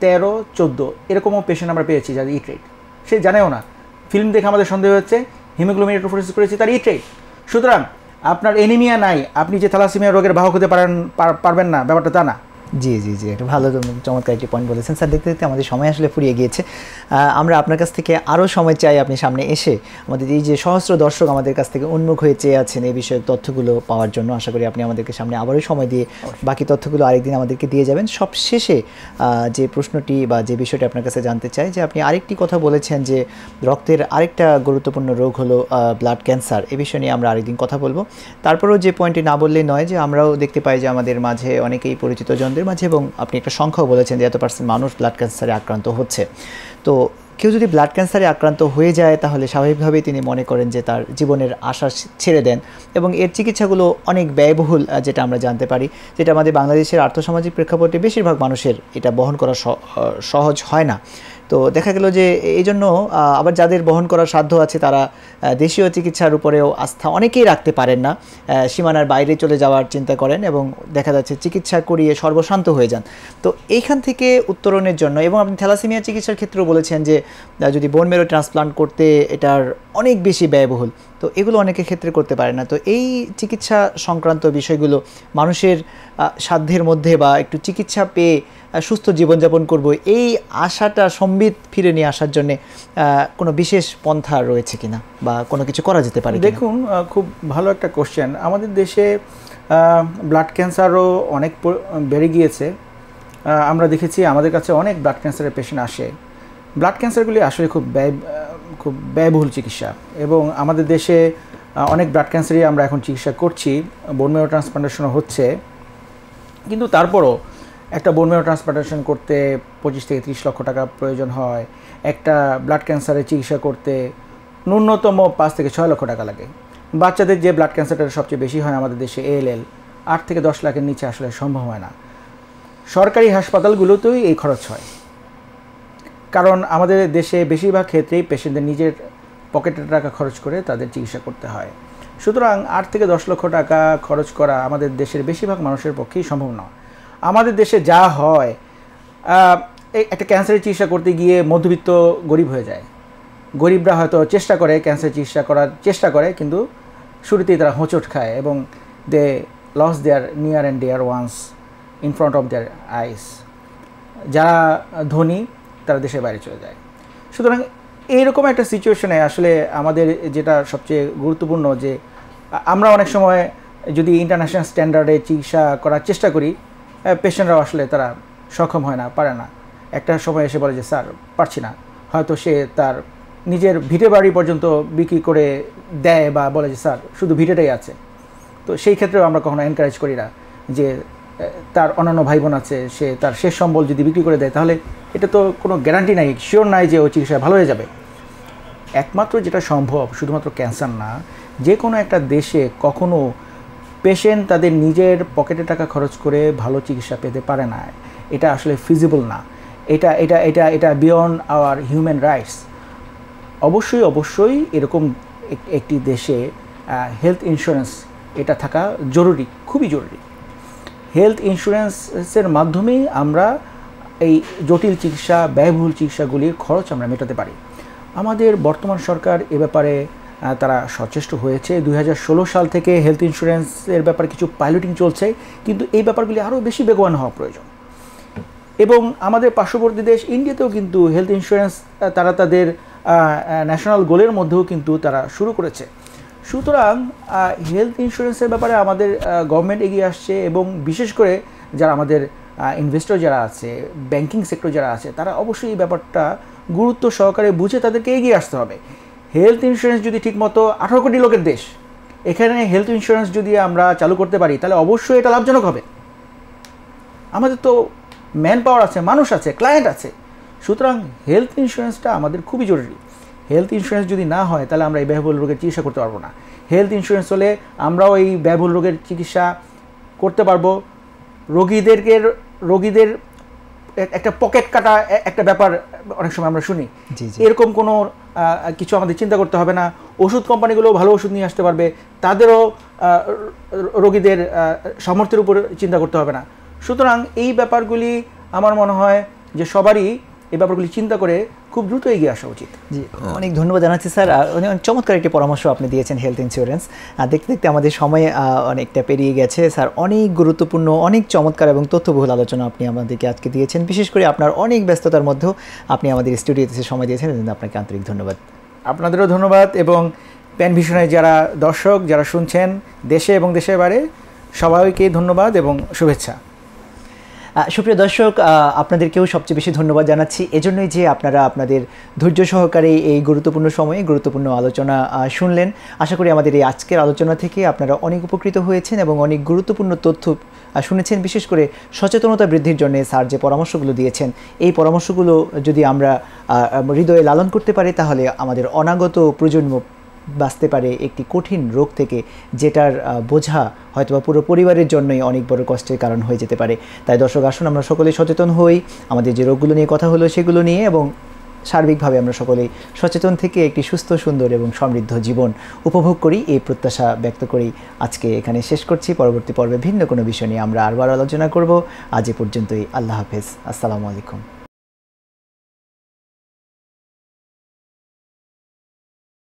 [SPEAKER 2] 13, 14 এরকমও পেশেন্ট আমরা পেয়েছি যাদের ই ট্রেট, সে জানেও না, ফিল্ম দেখে আমাদের সন্দেহ হচ্ছে হিমোগ্লোবিন ইলেক্ট্রোফোরেসিস করেছে, তার ই ট্রেট। সুতরাং আপনার অ্যানিমিয়া নাই, আপনি যে থ্যালাসেমিয়া রোগের বাহক হতে পারবেন না, ব্যাপারটা তা না।
[SPEAKER 1] জি জি জি, একটা ভালো চমৎকার একটি পয়েন্ট বলেছেন স্যার। দেখতে দেখতে আমাদের সময় আসলে ফুরিয়ে গিয়েছে। আমরা আপনার কাছ থেকে আরও সময় চাই, আপনি সামনে এসে আমাদের এই যে সহস্র দর্শক আমাদের কাছ থেকে উন্মুখ হয়ে চেয়ে আছেন এই বিষয়ক তথ্যগুলো পাওয়ার জন্য, আশা করি আপনি আমাদেরকে সামনে আবারও সময় দিয়ে বাকি তথ্যগুলো আরেকদিন আমাদেরকে দিয়ে যাবেন। সব শেষে যে প্রশ্নটি বা যে বিষয়টি আপনার কাছে জানতে চাই, যে আপনি আরেকটি কথা বলেছেন যে রক্তের আরেকটা গুরুত্বপূর্ণ রোগ হলো ব্লাড ক্যান্সার। এই বিষয় নিয়ে আমরা আরেকদিন কথা বলবো। তারপরেও যে পয়েন্টটি না বললেই নয়, যে আমরাও দেখতে পাই যে আমাদের মাঝে অনেকেই পরিচিত জনদের মাঝে, এবং আপনি একটা সংখ্যাও বলেছেন যে এত% মানুষ ব্লাড ক্যান্সারে আক্রান্ত হচ্ছে। তো কেউ যদি ব্লাড ক্যান্সারে আক্রান্ত হয়ে যায়, তাহলে স্বাভাবিকভাবেই তিনি মনে করেন যে তার জীবনের আশা ছেড়ে দেন, এবং এর চিকিৎসাগুলো অনেক ব্যয়বহুল, যেটা আমরা জানতে পারি, যেটা আমাদের বাংলাদেশের আর্থসামাজিক প্রেক্ষাপটে বেশিরভাগ মানুষের এটা বহন করা সহজ হয় না। তো দেখা গেল যে এই জন্য আবার যাদের বহন করার সাধ্য আছে, তারা দেশীয় চিকিৎসার উপরেও আস্থা অনেকেই রাখতে পারেন না, সীমানার বাইরে চলে যাওয়ার চিন্তা করেন, এবং দেখা যাচ্ছে চিকিৎসা করিয়ে সর্বশান্ত হয়ে যান। তো এইখান থেকে উত্তরণের জন্য, এবং আপনি থ্যালাসেমিয়া চিকিৎসার ক্ষেত্রেও বলেছেন যে যদি বোন ম্যারো ট্রান্সপ্লান্ট করতে এটার অনেক বেশি ব্যয়বহুল, তো এগুলো অনেকের ক্ষেত্রে করতে পারে না। তো এই চিকিৎসা সংক্রান্ত বিষয়গুলো মানুষের সাধ্যের মধ্যে, বা একটু চিকিৎসা পেয়ে সুস্থ জীবনযাপন করব, এই আশাটা সম্বিত ফিরে নিয়ে আসার জন্য কোনো বিশেষ পন্থা রয়েছে কিনা, বা কোনো কিছু করা যেতে পারে?
[SPEAKER 2] দেখুন, খুব ভালো একটা কোশ্চেন। আমাদের দেশে ব্লাড ক্যান্সারও অনেক বেড়ে গিয়েছে। আমরা দেখেছি আমাদের কাছে অনেক ব্লাড ক্যান্সারের পেশেন্ট আসে। ব্লাড ক্যান্সারগুলি আসলে খুব ব্যয়বহুল চিকিৎসা, এবং আমাদের দেশে অনেক ব্লাড ক্যান্সারই আমরা এখন চিকিৎসা করছি, বোন ম্যারো ট্রান্সপ্লান্টেশনও হচ্ছে। কিন্তু তারপরও একটা বোন ম্যারো ট্রান্সপ্লান্টেশন করতে 25 থেকে 30 লক্ষ টাকা প্রয়োজন হয়। একটা ব্লাড ক্যান্সারের চিকিৎসা করতে ন্যূনতম 5 থেকে 6 লক্ষ টাকা লাগে। বাচ্চাদের যে ব্লাড ক্যান্সারটা সবচেয়ে বেশি হয় আমাদের দেশে, ALL, 8 থেকে 10 লাখের নিচে আসলে সম্ভব হয় না। সরকারি হাসপাতালগুলোতেই এই খরচ হয়, কারণ আমাদের দেশে বেশিরভাগ ক্ষেত্রেই পেশেন্টদের নিজের পকেটের টাকা খরচ করে তাদের চিকিৎসা করতে হয়। সুতরাং 8 থেকে 10 লক্ষ টাকা খরচ করা আমাদের দেশের বেশিরভাগ মানুষের পক্ষেই সম্ভব নয়। আমাদের দেশে যা হয়, একটা ক্যান্সারের চিকিৎসা করতে গিয়ে মধ্যবিত্ত গরিব হয়ে যায়। গরিবরা হয়তো চেষ্টা করে ক্যান্সার চিকিৎসা করার চেষ্টা করে, কিন্তু শুরুতেই তারা হোঁচট খায়, এবং they lose their near and dear ones in front of their eyes. যারা ধনী তারা দেশের বাইরে চলে যায়। সুতরাং এইরকম একটা সিচুয়েশনে আসলে আমাদের যেটা সবচেয়ে গুরুত্বপূর্ণ, যে আমরা অনেক সময় যদি ইন্টারন্যাশনাল স্ট্যান্ডার্ডে চিকিৎসা করার চেষ্টা করি, পেশেন্টরাও আসলে তারা সক্ষম হয় না, পারে না। একটা সময় এসে বলে যে স্যার পারছি না, হয়তো সে তার নিজের ভিটে বাড়ি পর্যন্ত বিক্রি করে দেয়, বা বলে যে স্যার শুধু ভিটেটাই আছে। তো সেই ক্ষেত্রেও আমরা কখনো এনকারেজ করি না যে তার অন্যান্য ভাই বোন আছে, সে তার শেষ সম্বল যদি বিক্রি করে দেয়, তাহলে এটা তো কোনো গ্যারান্টি নাই, শিওর নাই যে ও চিকিৎসা ভালো হয়ে যাবে। একমাত্র যেটা সম্ভব, শুধুমাত্র ক্যান্সার না, যে কোনো একটা দেশে কখনো পেশেন্ট তাদের নিজের পকেটে টাকা খরচ করে ভালো চিকিৎসা পেতে পারে না। এটা আসলে ফিজিবল না, এটা এটা এটা এটা বিয়ন্ড আওয়ার হিউম্যান রাইটস। অবশ্যই এরকম একটি দেশে হেলথ ইন্স্যুরেন্স এটা থাকা জরুরি, খুবই জরুরি। হেলথ ইন্স্যুরেন্সের মাধ্যমেই আমরা এই জটিল চিকিৎসা, ব্যয়বহুল চিকিৎসাগুলির খরচ আমরা মেটাতে পারি। আমাদের বর্তমান সরকার এ ব্যাপারে তারা সচেষ্ট হয়েছে। 2016 সাল থেকে হেলথ ইন্স্যুরেন্সের ব্যাপারে কিছু পাইলটিং চলছে, কিন্তু এই ব্যাপারগুলি আরও বেশি বেগবান হওয়া প্রয়োজন। এবং আমাদের পার্শ্ববর্তী দেশ ইন্ডিয়াতেও কিন্তু হেলথ ইন্স্যুরেন্স তারা তাদের ন্যাশনাল গোলের মধ্যেও কিন্তু তারা শুরু করেছে। সুতরাং হেলথ ইন্স্যুরেন্সের ব্যাপারে আমাদের গভর্নমেন্ট এগিয়ে আসছে, এবং বিশেষ করে যারা আমাদের ইনভেস্টর যারা আছে, ব্যাংকিং সেক্টর যারা আছে, তারা অবশ্যই এই ব্যাপারটা গুরুত্ব সহকারে বুঝে তাদেরকে এগিয়ে আসতে হবে। হেলথ ইন্স্যুরেন্স যদি ঠিকমতো, 18 কোটি লোকের দেশ, এখানে হেলথ ইন্স্যুরেন্স যদি আমরা চালু করতে পারি, তাহলে অবশ্যই এটা লাভজনক হবে। আমাদের তো ম্যান পাওয়ার আছে, মানুষ আছে, ক্লায়েন্ট আছে। সুতরাং হেলথ ইন্স্যুরেন্সটা আমাদের খুবই জরুরি। হেলথ ইন্স্যুরেন্স যদি না হয় তাহলে আমরা এই ব্যয়বহুল রোগের চিকিৎসা করতে পারবো না। হেলথ ইন্স্যুরেন্স হলে আমরাও এই ব্যয়বহুল রোগের চিকিৎসা করতে পারবো। রোগীদের একটা পকেট কাটা একটা ব্যাপার অনেক সময় আমরা শুনি, এরকম কোনো কিছু আমাদের চিন্তা করতে হবে না। ওষুধ কোম্পানিগুলো ভালো ওষুধ নিয়ে আসতে পারবে, তাদেরও রোগীদের সামর্থ্যের উপর চিন্তা করতে হবে না। সুতরাং এই ব্যাপারগুলি আমার মনে হয় যে সবারই এই ব্যাপারগুলি চিন্তা করে খুব দ্রুত এগিয়ে আসা উচিত।
[SPEAKER 1] জি, অনেক ধন্যবাদ জানাচ্ছি স্যার। অনেক চমৎকার একটি পরামর্শ আপনি দিয়েছেন হেলথ ইন্স্যুরেন্স। দেখতে দেখতে আমাদের সময় অনেকটা পেরিয়ে গেছে। স্যার অনেক গুরুত্বপূর্ণ, অনেক চমৎকার এবং তথ্যবহুল আলোচনা আপনি আমাদেরকে আজকে দিয়েছেন। বিশেষ করে আপনার অনেক ব্যস্ততার মধ্যেও আপনি আমাদের স্টুডিওতে সময় দিয়েছেন, এজন্য আপনাকে আন্তরিক ধন্যবাদ।
[SPEAKER 2] আপনাদেরও ধন্যবাদ, এবং প্যান ভিশনের যারা দর্শক, যারা শুনছেন দেশে এবং দেশের বাইরে, সবাইকে ধন্যবাদ এবং শুভেচ্ছা।
[SPEAKER 1] সুপ্রিয় দর্শক, আপনাদেরকেও সবচেয়ে বেশি ধন্যবাদ জানাচ্ছি এজন্যই যে আপনারা আপনাদের ধৈর্য সহকারে এই গুরুত্বপূর্ণ সময়ে গুরুত্বপূর্ণ আলোচনা শুনলেন। আশা করি আমাদের এই আজকের আলোচনা থেকে আপনারা অনেক উপকৃত হয়েছেন এবং অনেক গুরুত্বপূর্ণ তথ্য শুনেছেন। বিশেষ করে সচেতনতা বৃদ্ধির জন্য স্যার যে পরামর্শগুলো দিয়েছেন, এই পরামর্শগুলো যদি আমরা হৃদয়ে লালন করতে পারি তাহলে আমাদের অনাগত প্রজন্ম বাঁচতে পারে একটি কঠিন রোগ থেকে, যেটার বোঝা হয়তোবা পুরো পরিবারের জন্যই অনেক বড় কষ্টের কারণ হয়ে যেতে পারে। তাই দর্শক, আসুন আমরা সকলে সচেতন হই আমাদের যে রোগগুলো নিয়ে কথা হলো সেগুলো নিয়ে, এবং সার্বিকভাবে আমরা সকলেই সচেতন থেকে একটি সুস্থ, সুন্দর এবং সমৃদ্ধ জীবন উপভোগ করি। এই প্রত্যাশা ব্যক্ত করেই আজকে এখানে শেষ করছি। পরবর্তী পর্বে ভিন্ন কোনো বিষয় নিয়ে আমরা আরবার আলোচনা করব। আজ এ পর্যন্তই। আল্লাহ হাফেজ। আসসালামু আলাইকুম।